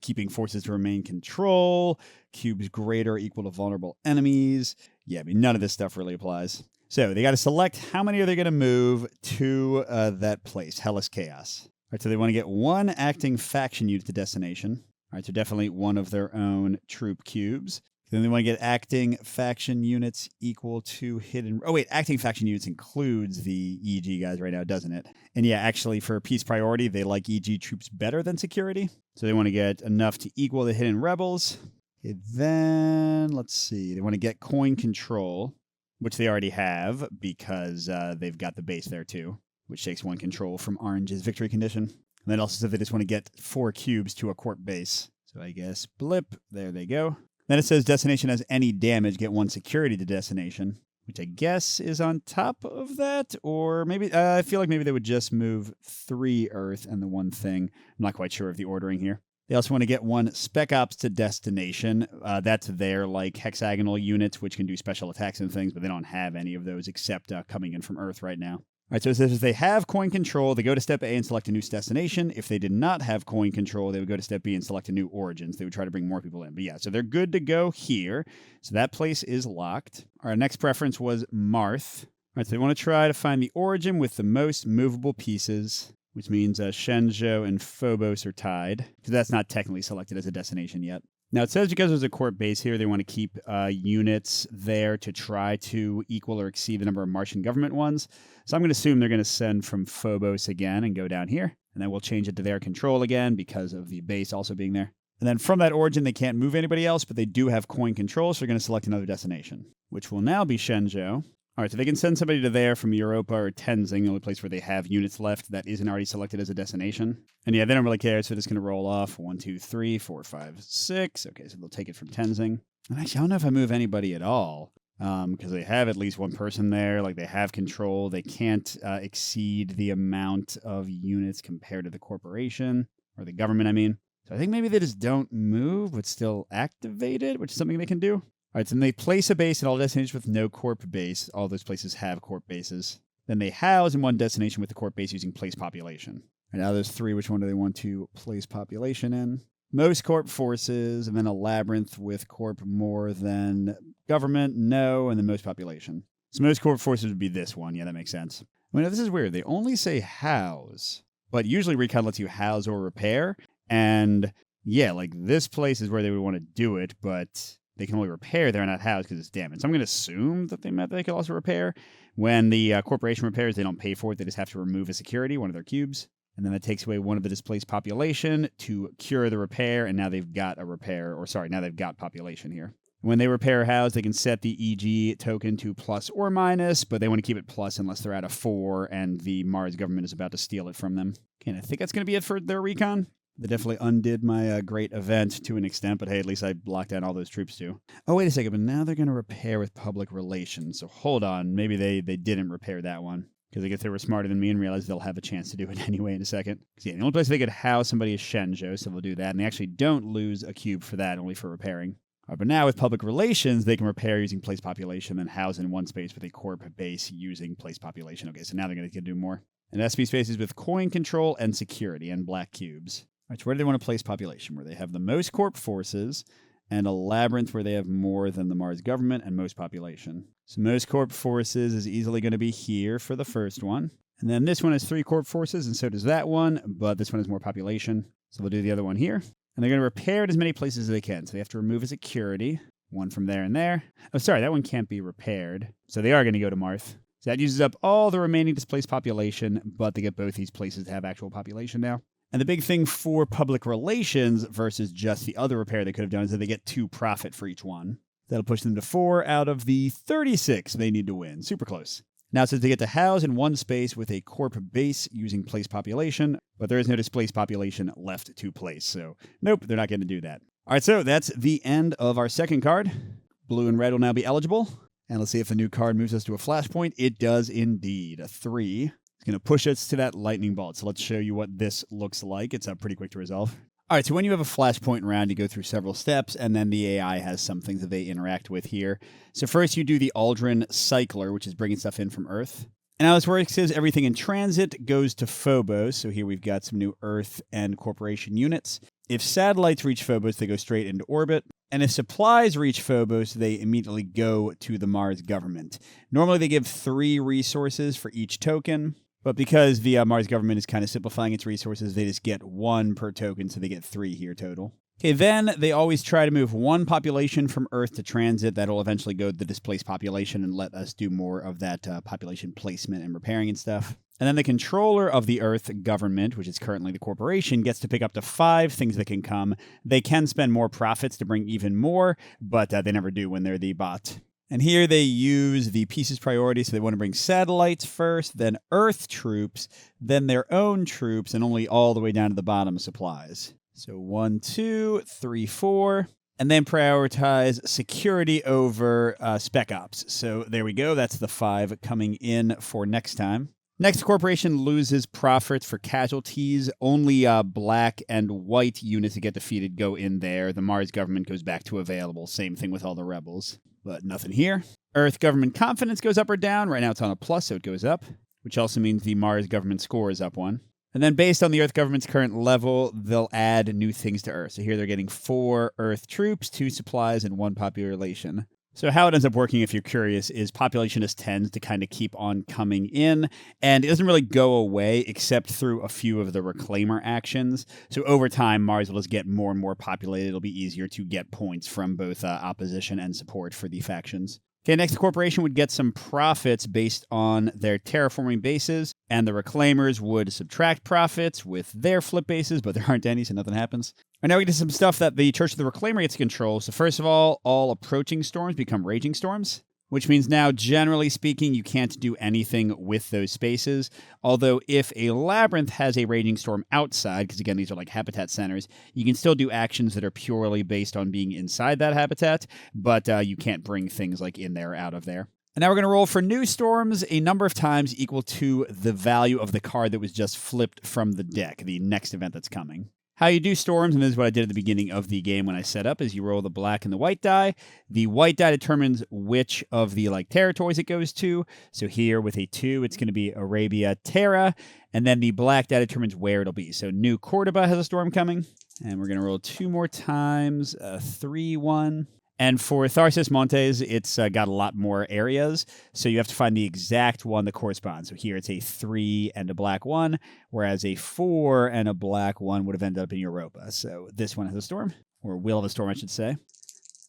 keeping forces to remain control, cubes greater or equal to vulnerable enemies. Yeah, I mean, none of this stuff really applies. So they got to select how many are they going to move to that place, Hellas Chaos. All right, so they want to get one acting faction unit to destination. All right, so definitely one of their own troop cubes. Then they want to get acting faction units equal to hidden... Oh, wait, acting faction units includes the EG guys right now, doesn't it? And yeah, actually, for peace priority, they like EG troops better than security. So they want to get enough to equal the hidden rebels. Okay, then, let's see. They want to get coin control, which they already have because they've got the base there too, which takes 1 control from Orange's victory condition. And then also said they just want to get 4 cubes to a corp base. So I guess blip, there they go. Then it says destination has any damage, get 1 security to destination, which I guess is on top of that. Or maybe, I feel like maybe they would just move 3 Earth and the 1 thing. I'm not quite sure of the ordering here. They also want to get 1 Spec Ops to destination. That's their like hexagonal units, which can do special attacks and things, but they don't have any of those except coming in from Earth right now. All right, so it says if they have coin control, they go to step A and select a new destination. If they did not have coin control, they would go to step B and select a new origins. They would try to bring more people in. But yeah, so they're good to go here. So that place is locked. Our next preference was Marth. All right, so they want to try to find the origin with the most movable pieces, which means Shenzhou and Phobos are tied, because that's not technically selected as a destination yet. Now, it says because there's a corp base here, they want to keep units there to try to equal or exceed the number of Martian government ones. So I'm going to assume they're going to send from Phobos again and go down here. And then we'll change it to their control again because of the base also being there. And then from that origin, they can't move anybody else, but they do have coin control, so they're going to select another destination, which will now be Shenzhou. All right, so they can send somebody to there from Europa or Tenzing, the only place where they have units left that isn't already selected as a destination. And yeah, they don't really care, so they're just going to roll off 1, 2, 3, 4, 5, 6. Okay, so they'll take it from Tenzing. And actually, I don't know if I move anybody at all, because they have at least 1 person there. Like, they have control. They can't exceed the amount of units compared to the corporation, or the government, I mean. So I think maybe they just don't move, but still activate it, which is something they can do. All right, so then they place a base in all destinations with no corp base. All those places have corp bases. Then they house in one destination with the corp base using place population. And now there's 3. Which one do they want to place population in? Most corp forces, and then a labyrinth with corp more than government, no, and then most population. So most corp forces would be this one. Yeah, that makes sense. I mean, this is weird. They only say house, but usually recon lets you house or repair. And yeah, like this place is where they would want to do it, but they can only repair there, not house, because it's damaged. So I'm going to assume that they meant they could also repair. When the corporation repairs, they don't pay for it. They just have to remove a security, one of their cubes. And then that takes away one of the displaced population to cure the repair, and now they've got a repair, or sorry, now they've got population here. When they repair house, they can set the EG token to plus or minus, but they want to keep it plus unless they're at a 4, and the Mars government is about to steal it from them. Okay, and I think that's going to be it for their recon. They definitely undid my great event to an extent, but hey, at least I blocked down all those troops too. Oh, wait a second, but now they're going to repair with public relations, so hold on, maybe they didn't repair that one. Because I guess they were smarter than me and realized they'll have a chance to do it anyway in a second. Because yeah, the only place they could house somebody is Shenzhou, so they'll do that. And they actually don't lose a cube for that, only for repairing. But now with public relations, they can repair using place population, then house in one space with a corp base using place population. Okay, so now they're going to do more. And SP spaces with coin control and security and black cubes. All right, so where do they want to place population? Where they have the most corp forces, and a labyrinth where they have more than the Mars government and most population. So most corp forces is easily going to be here for the first one. And then this one has 3 corp forces, and so does that one, but this one has more population. So we'll do the other one here. And they're going to repair it as many places as they can. So they have to remove a security, one from there and there. Oh, sorry, that one can't be repaired. So they are going to go to Marth. So that uses up all the remaining displaced population, but they get both these places to have actual population now. And the big thing for public relations versus just the other repair they could have done is that they get 2 profit for each one. That'll push them to 4 out of the 36 they need to win. Super close. Now it says they get to house in one space with a corp base using place population, but there is no displaced population left to place. So nope, they're not going to do that. All right, so that's the end of our second card. Blue and red will now be eligible. And let's see if the new card moves us to a flashpoint. It does indeed. A 3. It's going to push us to that lightning bolt. So let's show you what this looks like. It's pretty quick to resolve. All right, so when you have a flashpoint round, you go through several steps, and then the AI has some things that they interact with here. So first you do the Aldrin Cycler, which is bringing stuff in from Earth. And how this works is everything in transit goes to Phobos. So here we've got some new Earth and corporation units. If satellites reach Phobos, they go straight into orbit. And if supplies reach Phobos, they immediately go to the Mars government. Normally they give 3 resources for each token. But because the Mars government is kind of simplifying its resources, they just get 1 per token, so they get 3 here total. Okay, then they always try to move 1 population from Earth to transit. That'll eventually go to the displaced population and let us do more of that population placement and repairing and stuff. And then the controller of the Earth government, which is currently the corporation, gets to pick up to 5 things that can come. They can spend more profits to bring even more, but they never do when they're the bot. And here they use the pieces priority, so they want to bring satellites first, then Earth troops, then their own troops, and only all the way down to the bottom supplies. So 1, 2, 3, 4, and then prioritize security over spec ops. So there we go. That's the 5 coming in for next time. Next, corporation loses profits for casualties. Only black and white units that get defeated go in there. The Mars government goes back to available. Same thing with all the rebels. But nothing here. Earth government confidence goes up or down. Right now it's on a plus, so it goes up, which also means the Mars government score is up 1. And then based on the Earth government's current level, they'll add new things to Earth. So here they're getting 4 Earth troops, 2 supplies, and 1 population. So how it ends up working, if you're curious, is population just tends to kind of keep on coming in, and it doesn't really go away except through a few of the reclaimer actions. So over time, Mars will just get more and more populated. It'll be easier to get points from both opposition and support for the factions. Okay, next, the corporation would get some profits based on their terraforming bases, and the reclaimers would subtract profits with their flip bases, but there aren't any, so nothing happens. And now we get to some stuff that the Church of the Reclaimer gets to control. So first of all approaching storms become raging storms, which means now, generally speaking, you can't do anything with those spaces. Although if a labyrinth has a raging storm outside, because again, these are like habitat centers, you can still do actions that are purely based on being inside that habitat, but you can't bring things like in there or out of there. And now we're going to roll for new storms a number of times equal to the value of the card that was just flipped from the deck, the next event that's coming. How you do storms, and this is what I did at the beginning of the game when I set up, is you roll the black and the white die. The white die determines which of the territories it goes to. So here with a 2, it's going to be Arabia Terra, and then the black die determines where it'll be. So New Cordoba has a storm coming, and we're going to roll 2 more times, 3-1. And for Tharsis Montes, it's got a lot more areas, so you have to find the exact one that corresponds. So here it's a 3 and a black 1, whereas a 4 and a black 1 would have ended up in Europa. So this one has a storm, or will have a storm, I should say.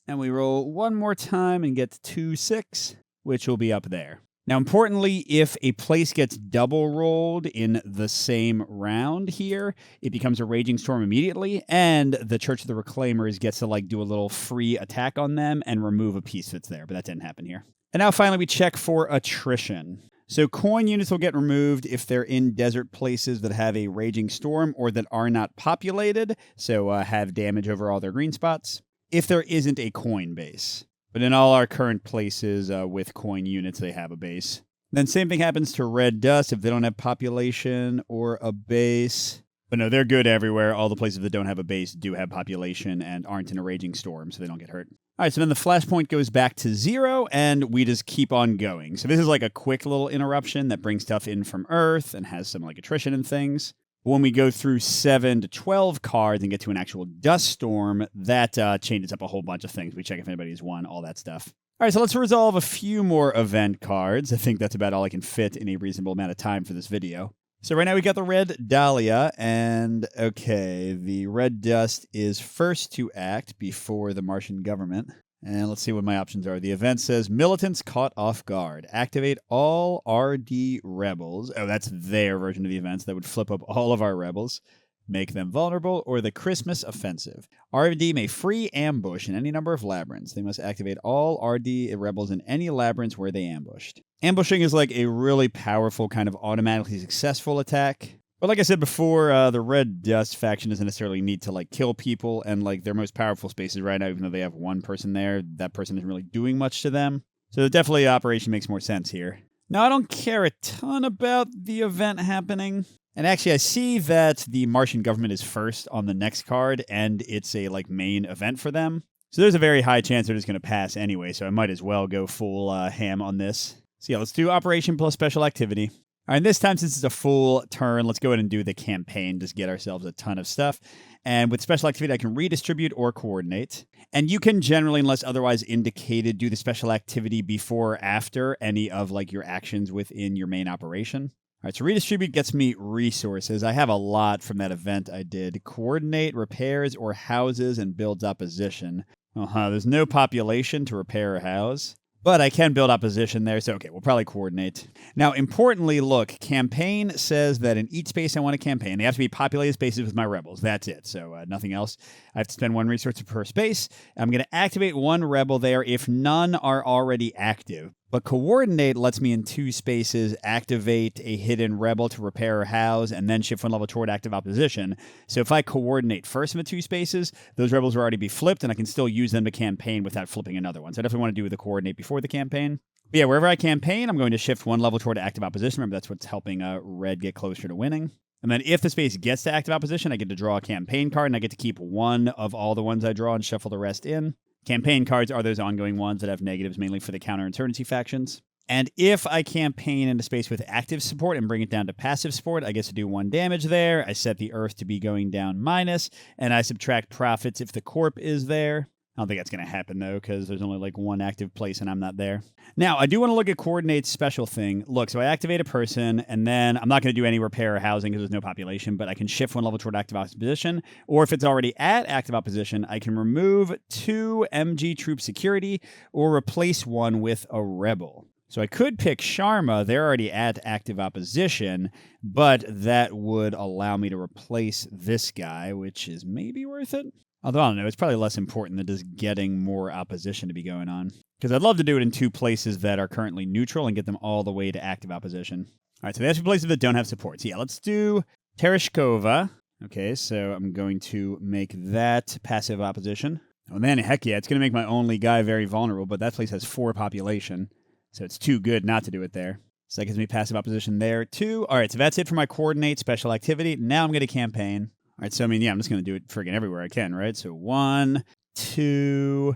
And we roll 1 more time and get to 2-6, which will be up there. Now, importantly, if a place gets double rolled in the same round here, it becomes a Raging Storm immediately, and the Church of the Reclaimers gets to do a little free attack on them and remove a piece that's there, but that didn't happen here. And now finally we check for attrition. So coin units will get removed if they're in desert places that have a Raging Storm or that are not populated, so have damage over all their green spots, if there isn't a coin base. But in all our current places with coin units, they have a base. Then same thing happens to red dust if they don't have population or a base. But no, they're good everywhere. All the places that don't have a base do have population and aren't in a Raging Storm, so they don't get hurt. All right, so then the flashpoint goes back to 0, and we just keep on going. So this is a quick little interruption that brings stuff in from Earth and has some attrition and things. When we go through 7 to 12 cards and get to an actual dust storm, that changes up a whole bunch of things. We check if anybody's won, all that stuff. All right, so let's resolve a few more event cards. I think that's about all I can fit in a reasonable amount of time for this video. So right now we got the red Dahlia, and okay, the red dust is first to act before the Martian government. And let's see what my options are. The event says, militants caught off guard. Activate all RD rebels. Oh, that's their version of the events. That would flip up all of our rebels. Make them vulnerable. Or the Christmas offensive. RD may free ambush in any number of labyrinths. They must activate all RD rebels in any labyrinths where they ambushed. Ambushing is a really powerful kind of automatically successful attack. But like I said before, the Red Dust faction doesn't necessarily need to kill people, and their most powerful spaces right now, even though they have one person there, that person isn't really doing much to them. So definitely Operation makes more sense here. Now, I don't care a ton about the event happening. And actually, I see that the Martian government is first on the next card, and it's a main event for them. So there's a very high chance they're just going to pass anyway, so I might as well go full ham on this. So yeah, let's do Operation plus Special Activity. All right, this time, since it's a full turn, let's go ahead and do the campaign. Just get ourselves a ton of stuff. And with special activity, I can redistribute or coordinate. And you can generally, unless otherwise indicated, do the special activity before or after any of your actions within your main operation. All right, so redistribute gets me resources. I have a lot from that event I did. Coordinate, repairs, or houses, and builds opposition. There's no population to repair or house. But I can build opposition there, so okay, we'll probably coordinate. Now, importantly, look, campaign says that in each space I want to campaign, they have to be populated spaces with my rebels. That's it, so nothing else. I have to spend 1 resource per space. I'm going to activate 1 rebel there if none are already active. But coordinate lets me in 2 spaces activate a hidden rebel to repair or house, and then shift 1 level toward active opposition. So if I coordinate first in the 2 spaces, those rebels will already be flipped, and I can still use them to campaign without flipping another one. So I definitely want to do the coordinate before the campaign. But yeah, wherever I campaign, I'm going to shift 1 level toward active opposition. Remember, that's what's helping red get closer to winning. And then if the space gets to active opposition, I get to draw a campaign card, and I get to keep 1 of all the ones I draw and shuffle the rest in. Campaign cards are those ongoing ones that have negatives, mainly for the counterinsurgency factions. And if I campaign into space with active support and bring it down to passive support, I get to do 1 damage there. I set the Earth to be going down minus, and I subtract profits if the corp is there. I don't think that's going to happen, though, because there's only 1 active place and I'm not there. Now, I do want to look at Coordinate's special thing. Look, so I activate a person, and then I'm not going to do any repair or housing because there's no population, but I can shift 1 level toward active opposition. Or if it's already at active opposition, I can remove 2 MG troop security or replace 1 with a rebel. So I could pick Sharma. They're already at active opposition, but that would allow me to replace this guy, which is maybe worth it. Although, I don't know, it's probably less important than just getting more opposition to be going on. Because I'd love to do it in 2 places that are currently neutral and get them all the way to active opposition. All right, so there's 2 places that don't have support. So yeah, let's do Tereshkova. Okay, so I'm going to make that passive opposition. Oh man, heck yeah, it's going to make my only guy very vulnerable, but that place has 4 population. So it's too good not to do it there. So that gives me passive opposition there too. All right, so that's it for my coordinate special activity. Now I'm going to campaign. All right, so I mean, yeah, I'm just going to do it friggin' everywhere I can, right? So 1, 2.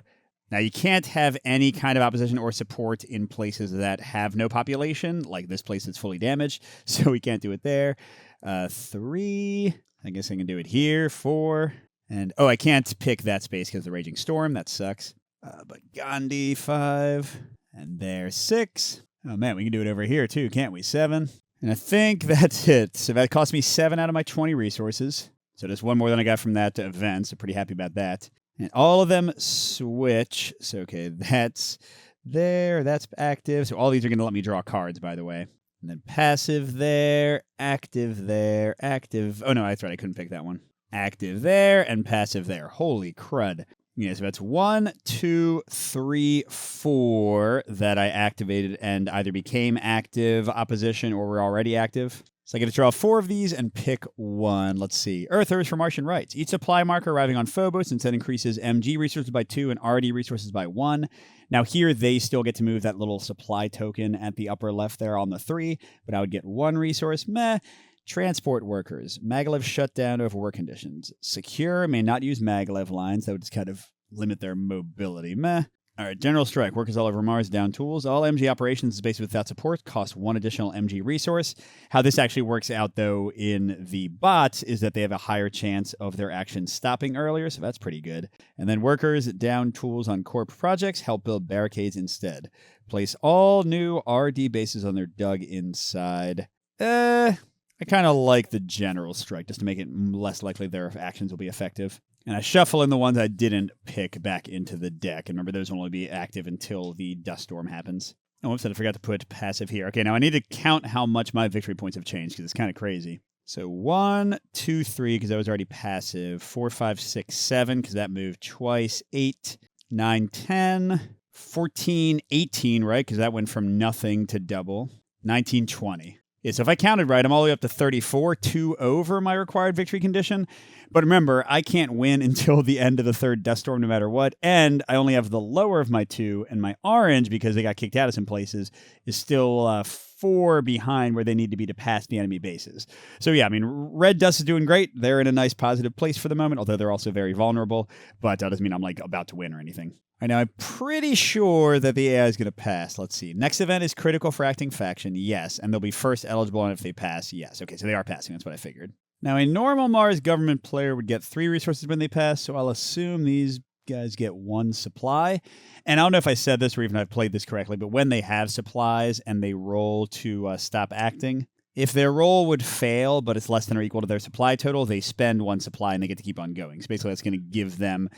Now, you can't have any kind of opposition or support in places that have no population, like this place that's fully damaged, so we can't do it there. 3. I guess I can do it here. 4. And, I can't pick that space because of the Raging Storm. That sucks. But Gandhi, 5. And there, 6. Oh, man, we can do it over here, too, can't we? 7. And I think that's it. So that cost me 7 out of my 20 resources. So just one more than I got from that event, so pretty happy about that. And all of them switch. So, okay, that's there. That's active. So all these are going to let me draw cards, by the way. And then passive there, active there, active. Oh, no, that's right. I couldn't pick that one. Active there and passive there. Holy crud. Yeah, so that's 1, 2, 3, 4 that I activated and either became active, opposition, or were already active. So I get to draw 4 of these and pick one. Let's see. Earthers for Martian rights. Each supply marker arriving on Phobos instead increases MG resources by 2 and RD resources by 1. Now here they still get to move that little supply token at the upper left there on the 3, but I would get 1 resource. Meh. Transport workers. Maglev shut down over work conditions. Secure may not use maglev lines. That would just kind of limit their mobility. Meh. All right, General Strike. Workers all over Mars, down tools. All MG operations is based without support. Cost 1 additional MG resource. How this actually works out, though, in the bots is that they have a higher chance of their actions stopping earlier, so that's pretty good. And then workers down tools on corp projects help build barricades instead. Place all new RD bases on their dug inside. I kind of like the General Strike, just to make it less likely their actions will be effective. And I shuffle in the ones I didn't pick back into the deck. And remember, those will only be active until the dust storm happens. Oh, whoops, I forgot to put passive here. Okay, now I need to count how much my victory points have changed, because it's kind of crazy. So 1, 2, 3, because I was already passive. 4, 5, 6, 7, because that moved twice. 8, 9, 10, 14, 18, right? Because that went from nothing to double. 19, 20. Yeah, so if I counted right, I'm all the way up to 34, 2 over my required victory condition. But remember, I can't win until the end of the third dust storm no matter what, and I only have the lower of my 2, and my orange, because they got kicked out of some places, is still 4 behind where they need to be to pass the enemy bases. So yeah, I mean, red dust is doing great. They're in a nice positive place for the moment, although they're also very vulnerable, but that doesn't mean I'm like about to win or anything. All right, now I'm pretty sure that the AI is going to pass. Let's see. Next event is critical for acting faction. Yes. And they'll be first eligible, and if they pass, yes. Okay, so they are passing. That's what I figured. Now, a normal Mars government player would get 3 resources when they pass, so I'll assume these guys get 1 supply. And I don't know if I said this or even if I've played this correctly, but when they have supplies and they roll to stop acting, if their roll would fail, but it's less than or equal to their supply total, they spend 1 supply and they get to keep on going. So basically, that's going to give them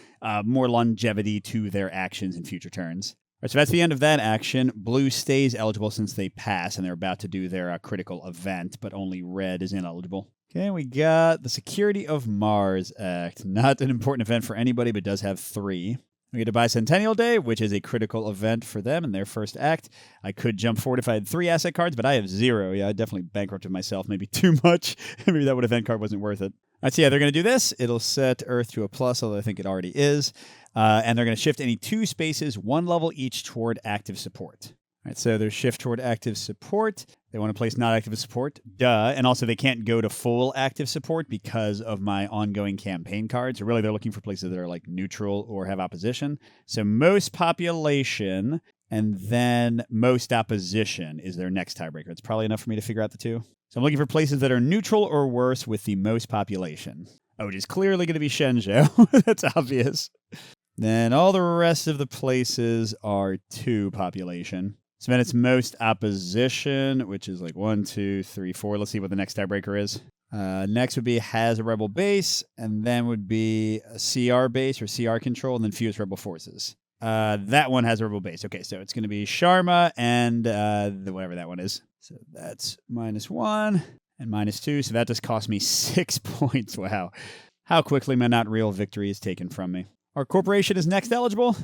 more longevity to their actions in future turns. All right, so that's the end of that action. Blue stays eligible since they pass, and they're about to do their critical event, but only red is ineligible. Okay, we got the Security of Mars Act. Not an important event for anybody, but does have 3. We get to Bicentennial Day, which is a critical event for them in their first act. I could jump forward if I had 3 asset cards, but I have 0. Yeah, I definitely bankrupted myself maybe too much. Maybe that event card wasn't worth it. All right, so yeah, they're going to do this. It'll set Earth to a plus, although I think it already is. And they're going to shift any 2 spaces, 1 level each toward active support. All right, so their shift toward active support. They want to place not active support. Duh. And also they can't go to full active support because of my ongoing campaign cards. So really they're looking for places that are like neutral or have opposition. So most population and then most opposition is their next tiebreaker. It's probably enough for me to figure out the 2. So I'm looking for places that are neutral or worse with the most population. Oh, it is clearly going to be Shenzhou. That's obvious. Then all the rest of the places are 2 population. So then it's most opposition, which is like 1, 2, 3, 4. Let's see what the next tiebreaker is. Next would be has a rebel base, and then would be a CR base or CR control, and then fewest rebel forces. That one has a rebel base. Okay, so it's going to be Sharma and whatever that one is. So that's -1 and -2. So that just cost me 6 points. Wow. How quickly my not real victory is taken from me. Our corporation is next eligible.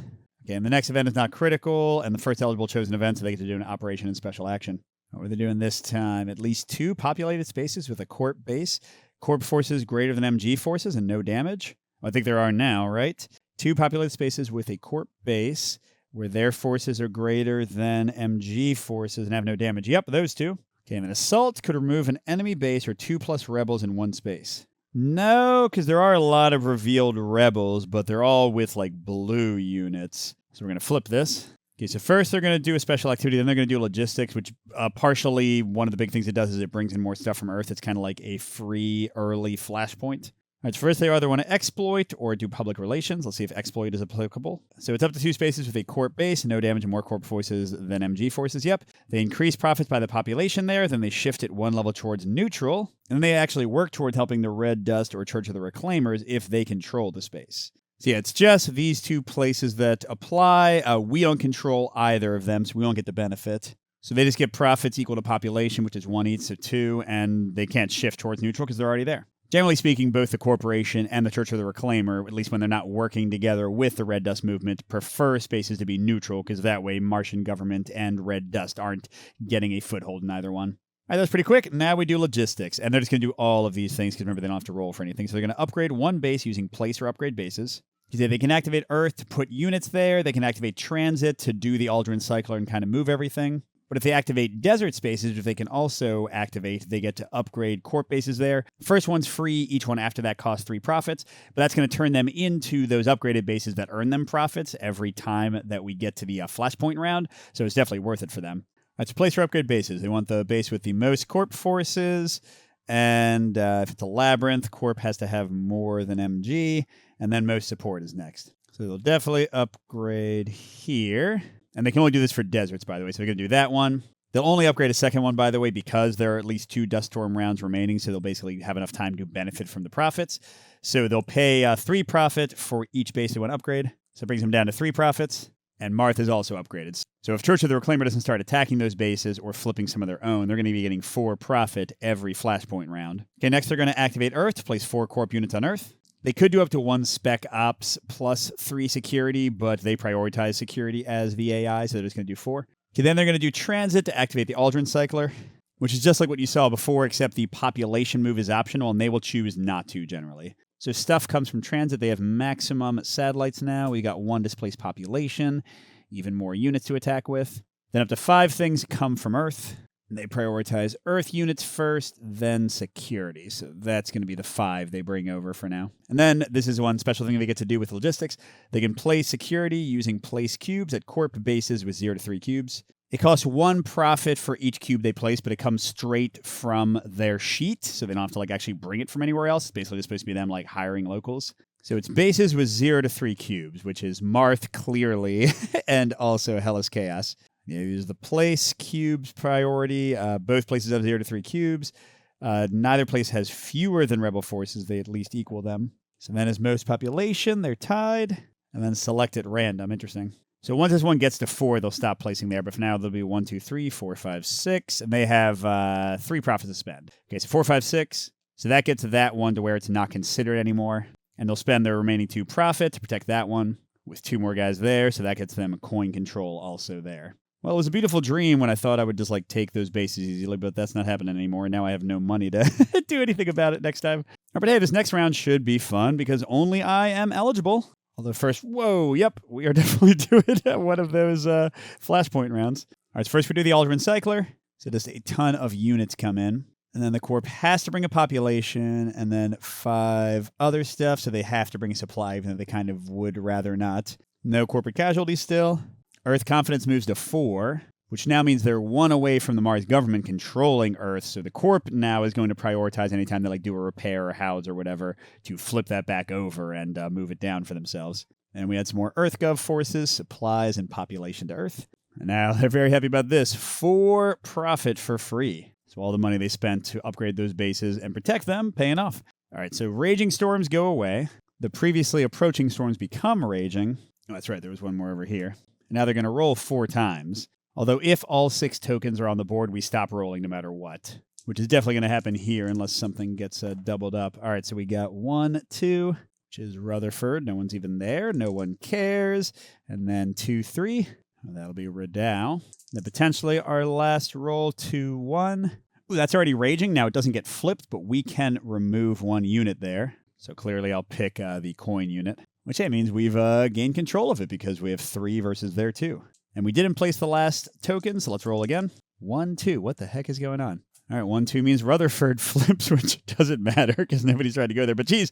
Okay, and the next event is not critical, and the first eligible chosen event, so they get to do an operation and special action. What are they doing this time? At least 2 populated spaces with a corp base. Corp forces greater than MG forces and no damage. Well, I think there are now, right? 2 populated spaces with a corp base where their forces are greater than MG forces and have no damage. Yep, those 2. Okay, and an assault could remove an enemy base or 2+ rebels in 1 space. No, because there are a lot of revealed rebels, but they're all with, like, blue units. So we're going to flip this. Okay, so first they're going to do a special activity, then they're going to do logistics, which partially one of the big things it does is it brings in more stuff from Earth. It's kind of like a free early Flashpoint. All right, so first they either want to exploit or do public relations. Let's see if exploit is applicable. So it's up to 2 spaces with a corp base, no damage and more corp forces than MG forces. Yep. They increase profits by the population there, then they shift it 1 level towards neutral, and they actually work toward helping the Red Dust or Church of the Reclaimers if they control the space. So yeah, it's just these 2 places that apply. We don't control either of them, so we don't get the benefit. So they just get profits equal to population, which is 1 each, so 2, and they can't shift towards neutral because they're already there. Generally speaking, both the Corporation and the Church of the Reclaimer, at least when they're not working together with the Red Dust movement, prefer spaces to be neutral because that way Martian government and Red Dust aren't getting a foothold in either one. All right, that was pretty quick. Now we do logistics, and they're just going to do all of these things because remember, they don't have to roll for anything. So they're going to upgrade 1 base using place or upgrade bases. They can activate Earth to put units there. They can activate Transit to do the Aldrin Cycler and kind of move everything. But if they activate desert spaces, which they can also activate, they get to upgrade corp bases there. First one's free. Each one after that costs 3 profits. But that's going to turn them into those upgraded bases that earn them profits every time that we get to the Flashpoint round. So it's definitely worth it for them. That's a place for upgrade bases. They want the base with the most corp forces. And if it's a labyrinth, corp has to have more than MG. And then most support is next. So they'll definitely upgrade here. And they can only do this for deserts, by the way. So they're going to do that one. They'll only upgrade a second one, by the way, because there are at least 2 Dust Storm rounds remaining. So they'll basically have enough time to benefit from the profits. So they'll pay 3 profit for each base they want to upgrade. So it brings them down to 3 profits. And Marth is also upgraded. So if Church of the Reclaimer doesn't start attacking those bases or flipping some of their own, they're going to be getting 4 profit every Flashpoint round. Okay, next they're going to activate Earth to place 4 corp units on Earth. They could do up to 1 spec ops plus 3 security, but they prioritize security as the AI, so they're just going to do 4. Okay, then they're going to do transit to activate the Aldrin Cycler, which is just like what you saw before, except the population move is optional, and they will choose not to generally. So stuff comes from transit. They have maximum satellites now. We got 1 displaced population, even more units to attack with. Then up to 5 things come from Earth. They prioritize Earth units first, then security. So that's going to be the 5 they bring over for now. And then this is one special thing they get to do with logistics. They can place security using place cubes at corp bases with 0 to 3 cubes. It costs 1 profit for each cube they place, but it comes straight from their sheet, so they don't have to actually bring it from anywhere else. It's basically just supposed to be them hiring locals. So it's bases with 0 to 3 cubes, which is Marth clearly, and also Hellas Chaos. You use the place cubes priority. Both places have 0 to 3 cubes. Neither place has fewer than rebel forces. They at least equal them. So then as most population, they're tied. And then select at random. Interesting. So once this one gets to 4, they'll stop placing there. But for now, there'll be 1, 2, 3, 4, 5, 6. And they have 3 profits to spend. Okay, so 4, 5, 6. So that gets that one to where it's not considered anymore. And they'll spend their remaining 2 profit to protect that one with 2 more guys there. So that gets them a coin control also there. Well, it was a beautiful dream when I thought I would just take those bases easily, but that's not happening anymore. Now I have no money to do anything about it next time. But hey, this next round should be fun because only I am eligible. Although first, whoa, yep, we are definitely doing one of those Flashpoint rounds. All right, so first we do the Aldrin Cycler. So just a ton of units come in. And then the Corp has to bring a population and then 5 other stuff. So they have to bring a supply, even though they kind of would rather not. No corporate casualties still. Earth confidence moves to 4, which now means they're 1 away from the Mars government controlling Earth. So the Corp now is going to prioritize anytime they do a repair or house or whatever to flip that back over and move it down for themselves. And we had some more Earth Gov forces, supplies, and population to Earth. And now they're very happy about this. 4 profit for free. So all the money they spent to upgrade those bases and protect them, paying off. All right, so raging storms go away. The previously approaching storms become raging. Oh, that's right, there was one more over here. Now they're going to roll 4 times. Although if all 6 tokens are on the board, we stop rolling no matter what. Which is definitely going to happen here unless something gets doubled up. All right, so we got 1, 2, which is Rutherford. No one's even there. No one cares. And then 2, 3. That'll be Radow. Then potentially our last roll, 2, 1. Ooh, that's already raging. Now it doesn't get flipped, but we can remove 1 unit there. So clearly I'll pick the coin unit. Which means we've gained control of it because we have 3 versus their 2. And we didn't place the last token, so let's roll again. 1, 2. What the heck is going on? All right, 1-2 means Rutherford flips, which doesn't matter because nobody's trying to go there. But geez,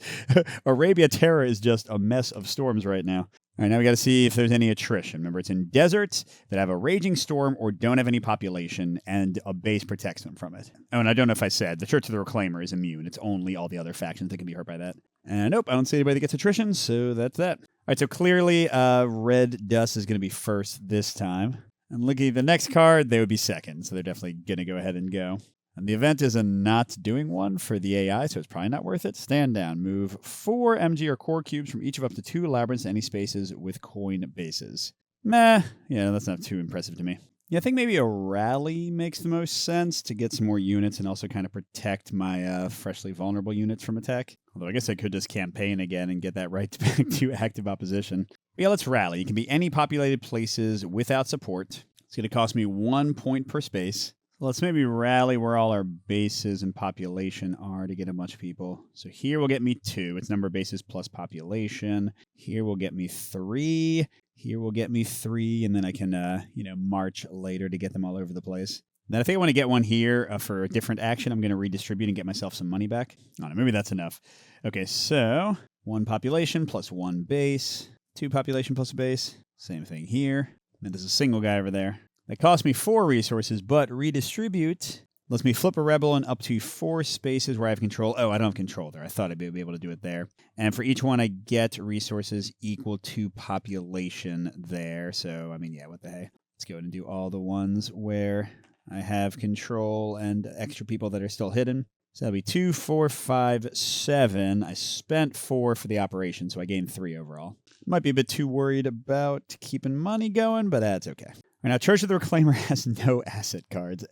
Arabia Terra is just a mess of storms right now. All right, now we got to see if there's any attrition. Remember, it's in deserts that have a raging storm or don't have any population, and a base protects them from it. Oh, and I don't know if I said, the Church of the Reclaimer is immune. It's only all the other factions that can be hurt by that. And nope, I don't see anybody that gets attrition, so that's that. All right, so clearly Red Dust is going to be first this time. And looking at the next card, they would be second, so they're definitely going to go ahead and go. And the event is a not doing one for the AI, so it's probably not worth it. Stand down. Move 4 MG or core cubes from each of up to 2 labyrinths to any spaces with coin bases. Meh. Yeah, that's not too impressive to me. Yeah, I think maybe a rally makes the most sense to get some more units and also kind of protect my freshly vulnerable units from attack. Although I guess I could just campaign again and get that right back to active opposition. But yeah, let's rally. It can be any populated places without support. It's going to cost me 1 point per space. Let's maybe rally where all our bases and population are to get a bunch of people. So here will get me 2. It's number of bases plus population. Here will get me 3. Here will get me 3. And then I can, march later to get them all over the place. Then I think I want to get one here for a different action. I'm going to redistribute and get myself some money back. I don't know, maybe that's enough. Okay, so 1 population plus 1 base. 2 population plus a base. Same thing here. And there's a single guy over there. That cost me 4 resources, but redistribute lets me flip a rebel in up to 4 spaces where I have control. Oh, I don't have control there. I thought I'd be able to do it there. And for each one, I get resources equal to population there. So, I mean, yeah, what the hey. Let's go ahead and do all the ones where I have control and extra people that are still hidden. So that'll be 2, 4, 5, 7. I spent 4 for the operation, so I gained 3 overall. Might be a bit too worried about keeping money going, but that's okay. Right, now, Church of the Reclaimer has no asset cards.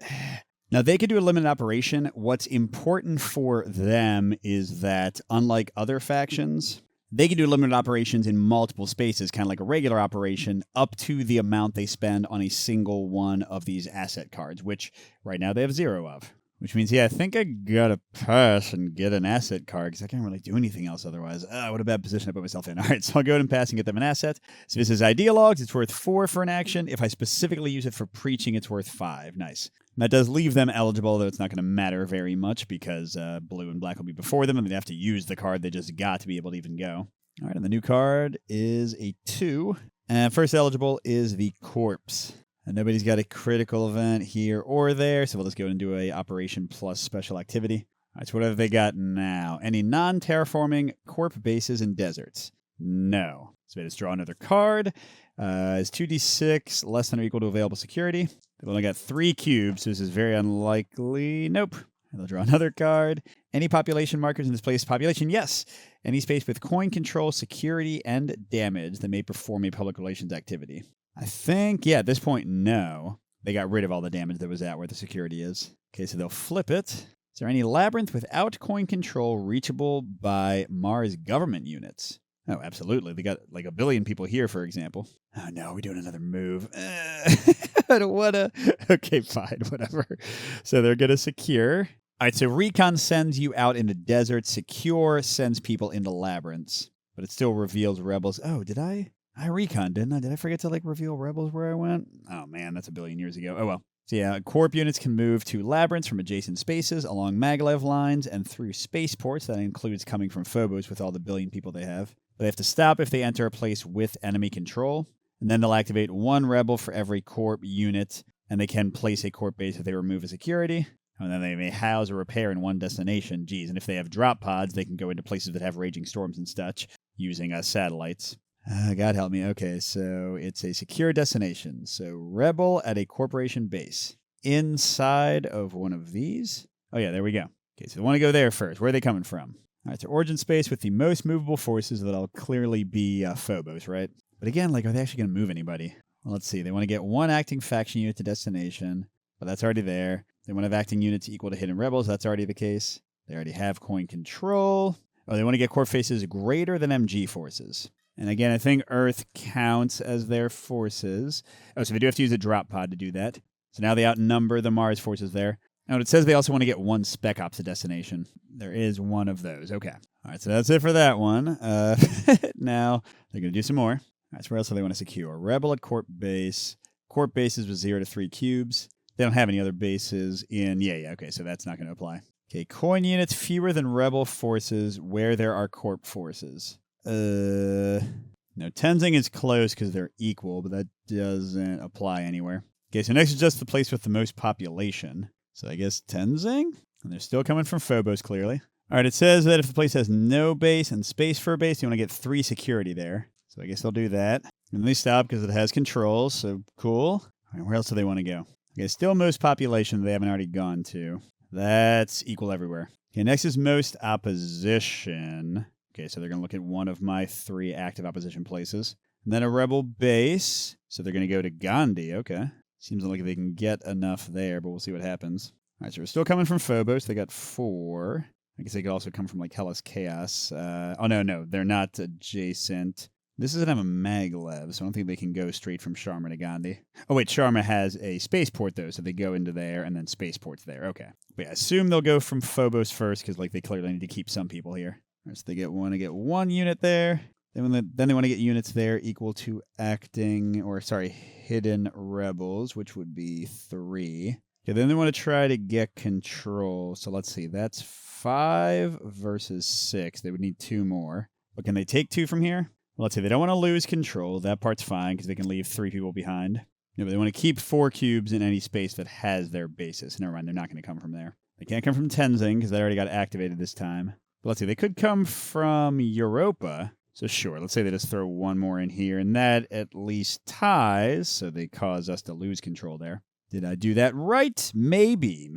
Now, they could do a limited operation. What's important for them is that, unlike other factions, they can do limited operations in multiple spaces, kind of like a regular operation, up to the amount they spend on a single one of these asset cards, which right now they have 0 of. Which means, yeah, I think I gotta pass and get an asset card because I can't really do anything else otherwise. What a bad position I put myself in. All right, so I'll go ahead and pass and get them an asset. So this is Ideologues. It's worth 4 for an action. If I specifically use it for preaching, it's worth 5. Nice. And that does leave them eligible, though it's not going to matter very much because blue and black will be before them, and they'd have to use the card they just got to be able to even go. All right, and the new card is a 2. And first eligible is the Corpse. And nobody's got a critical event here or there, so we'll just go and do a operation plus special activity. All right, so what have they got now? Any non-terraforming corp bases in deserts? No. So we just draw another card. Is 2d6 less than or equal to available security? They've only got 3 cubes, so this is very unlikely. Nope. They'll draw another card. Any population markers in this place? Population, yes. Any space with coin control, security, and damage that may perform a public relations activity. I think, yeah, at this point, no. They got rid of all the damage that was at where the security is. Okay, so they'll flip it. Is there any labyrinth without coin control reachable by Mars government units? Oh, absolutely. They got like 1 billion people here, for example. Oh, no, we're doing another move. I don't want to. Okay, fine, whatever. So they're going to secure. All right, so recon sends you out into deserts. Secure sends people into labyrinths. But it still reveals rebels. Oh, did I recon, didn't I? Did I forget to reveal rebels where I went? Oh man, that's 1 billion years ago. Oh well. So yeah, corp units can move to labyrinths from adjacent spaces along maglev lines and through spaceports. That includes coming from Phobos with all the 1 billion people they have. But they have to stop if they enter a place with enemy control. And then they'll activate 1 rebel for every corp unit. And they can place a corp base if they remove a security. And then they may house or repair in 1 destination. Geez, and if they have drop pods, they can go into places that have raging storms and such using satellites. God help me. Okay, so it's a secure destination. So rebel at a corporation base. Inside of one of these. Oh yeah, there we go. Okay, so they want to go there first. Where are they coming from? All right, so origin space with the most movable forces. That'll clearly be Phobos, right? But again, are they actually going to move anybody? Well, let's see. They want to get 1 acting faction unit to destination. But that's already there. They want to have acting units equal to hidden rebels. That's already the case. They already have coin control. Oh, they want to get corp faces greater than MG forces. And again, I think Earth counts as their forces. Oh, so they do have to use a drop pod to do that. So now they outnumber the Mars forces there. And it says they also want to get 1 spec ops to destination. There is 1 of those. Okay. All right, so that's it for that one. Now, they're going to do some more. All right, so where else do they want to secure? Rebel at corp base. Corp bases with 0 to 3 cubes. They don't have any other bases in... Yeah, okay, so that's not going to apply. Okay, coin units fewer than rebel forces where there are corp forces. No, Tenzing is close because they're equal, but that doesn't apply anywhere. Okay, so next is just the place with the most population. So I guess Tenzing? And they're still coming from Phobos, clearly. All right, it says that if the place has no base and space for a base, you want to get 3 security there. So I guess they'll do that. And they stop because it has controls, so cool. All right, where else do they want to go? Okay, still most population they haven't already gone to. That's equal everywhere. Okay, next is most opposition. Okay, so they're going to look at one of my 3 active opposition places. And then a rebel base. So they're going to go to Gandhi. Okay. Seems like they can get enough there, but we'll see what happens. All right, so we're still coming from Phobos. They got 4. I guess they could also come from, like, Hellas Chaos. Oh, no, they're not adjacent. This doesn't have a maglev, so I don't think they can go straight from Sharma to Gandhi. Oh, wait, Sharma has a spaceport, though, so they go into there, and then spaceport's there. Okay. But yeah, I assume they'll go from Phobos first, because, like, they clearly need to keep some people here. All right, so they want to get 1 unit there. Then they want to get units there equal to hidden rebels, which would be 3. Okay, then they want to try to get control. So let's see, that's 5 versus 6. They would need 2 more. But can they take 2 from here? Well, let's see, they don't want to lose control. That part's fine because they can leave 3 people behind. No, but they want to keep 4 cubes in any space that has their basis. Never mind, they're not going to come from there. They can't come from Tenzing because they already got activated this time. But let's see, they could come from Europa. So sure, let's say they just throw 1 more in here, and that at least ties, so they cause us to lose control there. Did I do that right? Maybe.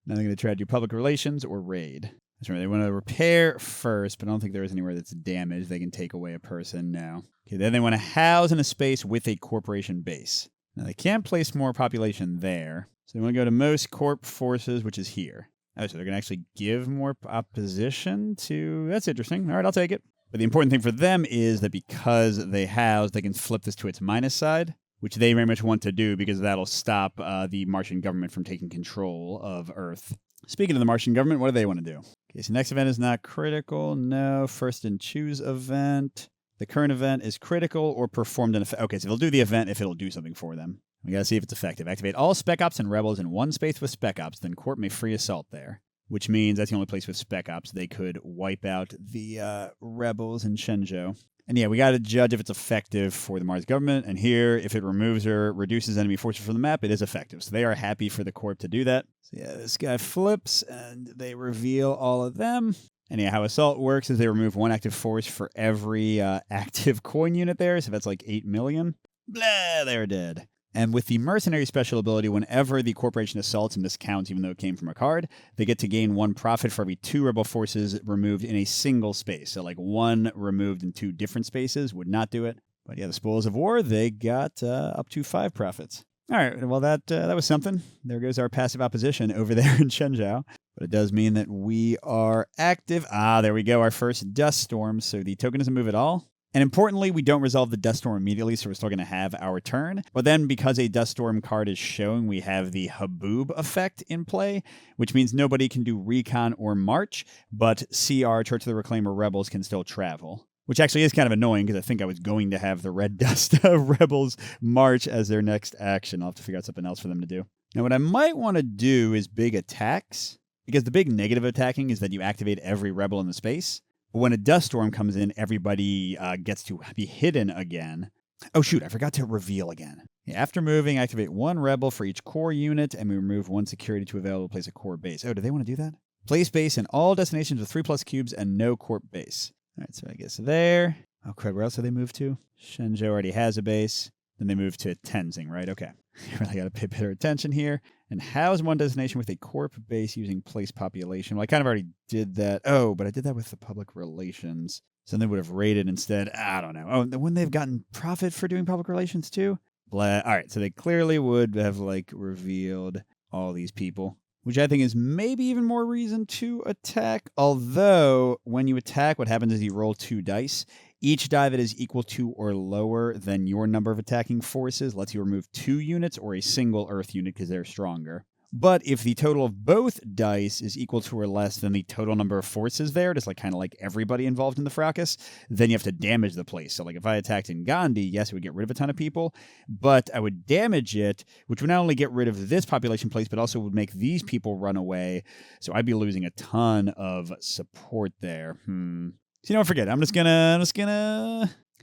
Now they're going to try to do public relations or raid. That's right, they want to repair first, but I don't think there is anywhere that's damaged. They can take away a person now. Okay, then they want to house in a space with a corporation base. Now they can't place more population there, so they want to go to most corp forces, which is here. Oh, so they're going to actually give more opposition to... That's interesting. All right, I'll take it. But the important thing for them is that because they house, they can flip this to its minus side, which they very much want to do because that'll stop the Martian government from taking control of Earth. Speaking of the Martian government, what do they want to do? Okay, so next event is not critical. No. First and choose event. The current event is critical or performed in effect. Okay, so they'll do the event if it'll do something for them. We got to see if it's effective. Activate all Spec Ops and Rebels in 1 space with Spec Ops, then Corp may free assault there. Which means that's the only place with Spec Ops they could wipe out the rebels in Shenzhou. And yeah, we got to judge if it's effective for the Mars government. And here, if it removes or reduces enemy forces from the map, it is effective. So they are happy for the Corp to do that. So yeah, this guy flips, and they reveal all of them. And yeah, how Assault works is they remove 1 active force for every active coin unit there. So that's like 8 million. Blah, they're dead. And with the Mercenary special ability, whenever the corporation assaults, and this counts even though it came from a card, they get to gain 1 profit for every 2 rebel forces removed in a single space. So like 1 removed in 2 different spaces would not do it. But yeah, the Spoils of War, they got up to 5 profits. All right, well, that was something. There goes our passive opposition over there in Shenzhou. But it does mean that we are active. Ah, there we go, our first Dust Storm. So the token doesn't move at all. And importantly, we don't resolve the Dust Storm immediately, so we're still going to have our turn. But then, because a Dust Storm card is showing, we have the Haboob effect in play, which means nobody can do Recon or March, but CR, Church of the Reclaimer Rebels, can still travel. Which actually is kind of annoying, because I think I was going to have the Red Dust Rebels march as their next action. I'll have to figure out something else for them to do. Now, what I might want to do is big attacks, because the big negative attacking is that you activate every rebel in the space. When a Dust Storm comes in, everybody gets to be hidden again. Oh, shoot, I forgot to reveal again. Yeah, after moving, activate 1 rebel for each core unit, and we remove 1 security to available to place a core base. Oh, do they want to do that? Place base in all destinations with 3+ cubes and no corp base. All right, so I guess there. Oh, crud, where else do they move to? Shenzhou already has a base. Then they move to Tenzing, right? Okay. You really got to pay better attention here. And house 1 destination with a corp base using place population. Well, I kind of already did that. Oh, but I did that with the public relations. So they would have raided instead. I don't know. Oh, wouldn't they have gotten profit for doing public relations too? Blah. All right, so they clearly would have, like, revealed all these people, which I think is maybe even more reason to attack. Although, when you attack, what happens is you roll 2 dice. Each die that is equal to or lower than your number of attacking forces lets you remove 2 units or a single Earth unit because they're stronger. But if the total of both dice is equal to or less than the total number of forces there, just like kind of like everybody involved in the fracas, then you have to damage the place. So like if I attacked in Gandhi, yes, it would get rid of a ton of people, but I would damage it, which would not only get rid of this population place, but also would make these people run away. So I'd be losing a ton of support there. So you know, forget it. I'm just gonna.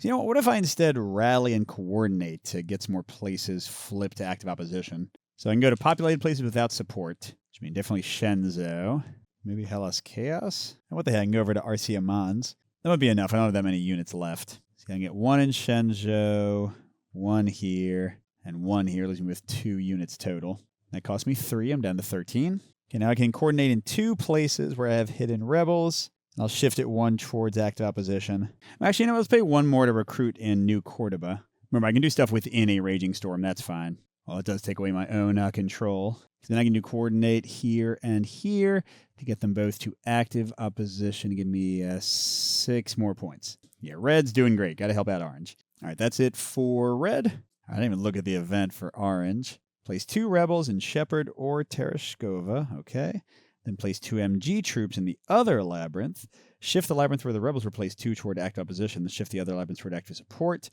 You know, what if I instead rally and coordinate to get some more places flipped to active opposition? So I can go to populated places without support, which means definitely Shenzhou. Maybe Hellas Chaos? And what the heck, I can go over to Arcia Mons. That would be enough. I don't have that many units left. So I can get one in Shenzhou, one here, and one here, leaving me with 2 units total. That cost me 3. I'm down to 13. Okay, now I can coordinate in 2 places where I have hidden rebels. I'll shift it 1 towards active opposition. Actually, you know, let's pay 1 more to recruit in New Cordoba. Remember, I can do stuff within a Raging Storm. That's fine. Well, it does take away my own control. So then I can do coordinate here and here to get them both to active opposition to give me 6 more points. Yeah, red's doing great. Got to help out orange. All right, that's it for red. I didn't even look at the event for orange. Place 2 rebels in Shepherd or Tereshkova. Okay. Then place 2 MG troops in the other labyrinth. Shift the labyrinth where the rebels were placed 2 toward active opposition. Then shift the other labyrinth toward active support.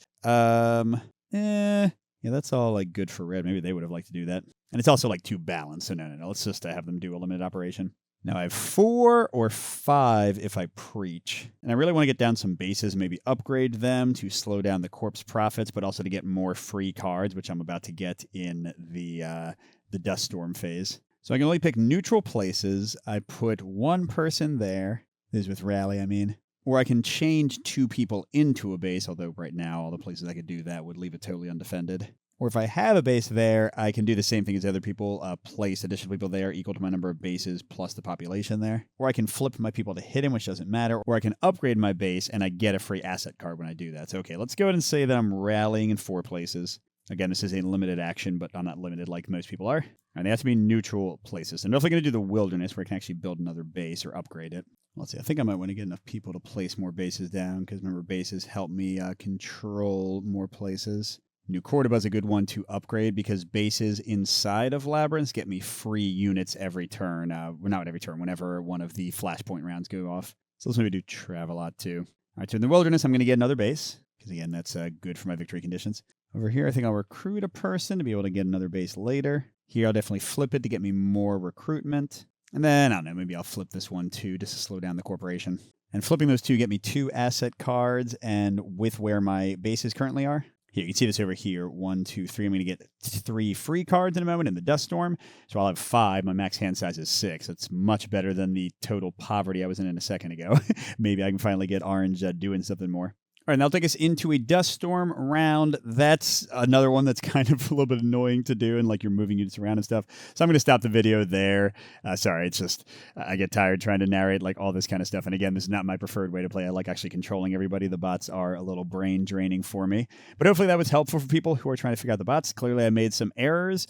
Yeah, that's all like good for red. Maybe they would have liked to do that. And it's also like too balanced. So no. Let's just have them do a limited operation. Now I have 4 or 5 if I preach. And I really want to get down some bases, maybe upgrade them to slow down the corpse profits, but also to get more free cards, which I'm about to get in the Dust Storm phase. So I can only pick neutral places. I put 1 person there. This is with rally, I mean. Or I can change 2 people into a base, although right now all the places I could do that would leave it totally undefended. Or if I have a base there, I can do the same thing as other people, place additional people there equal to my number of bases plus the population there. Or I can flip my people to hidden, which doesn't matter. Or I can upgrade my base and I get a free asset card when I do that. So okay, let's go ahead and say that I'm rallying in 4 places. Again, this is a limited action, but I'm not limited like most people are. And they have to be neutral places. I'm definitely going to do the wilderness where I can actually build another base or upgrade it. Let's see, I think I might want to get enough people to place more bases down, because remember, bases help me control more places. New Cordoba is a good one to upgrade, because bases inside of labyrinths get me free units every turn. Well, not every turn, whenever one of the Flashpoint rounds go off. So let's maybe do Travelot too. All right, so in the wilderness, I'm going to get another base, because again, that's good for my victory conditions. Over here, I think I'll recruit a person to be able to get another base later. Here, I'll definitely flip it to get me more recruitment. And then, I don't know, maybe I'll flip this one too, just to slow down the corporation. And flipping those 2 get me 2 asset cards, and with where my bases currently are. Here, you can see this over here. 1, 2, 3. I'm going to get 3 free cards in a moment in the Dust Storm. So I'll have 5. My max hand size is 6. That's much better than the total poverty I was in a second ago. Maybe I can finally get orange doing something more. All right, that'll take us into a Dust Storm round. That's another one that's kind of a little bit annoying to do, and like you're moving units around and stuff. So I'm going to stop the video there. Sorry, it's just I get tired trying to narrate like all this kind of stuff. And again, this is not my preferred way to play. I like actually controlling everybody. The bots are a little brain draining for me. But hopefully that was helpful for people who are trying to figure out the bots. Clearly I made some errors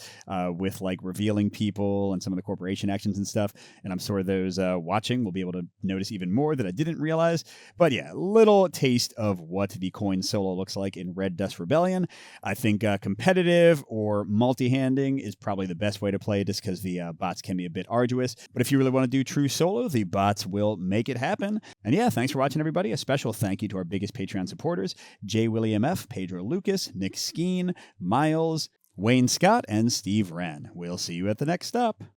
with like revealing people and some of the corporation actions and stuff. And I'm sure those watching will be able to notice even more that I didn't realize. But yeah, little taste of what the coin solo looks like in Red Dust Rebellion. I think competitive or multi-handing is probably the best way to play, just because the bots can be a bit arduous. But if you really want to do true solo, the bots will make it happen. And yeah, thanks for watching, everybody. A special thank you to our biggest Patreon supporters, J. William F., Pedro Lucas, Nick Skeen, Miles, Wayne Scott, and Steve Wren. We'll see you at the next stop.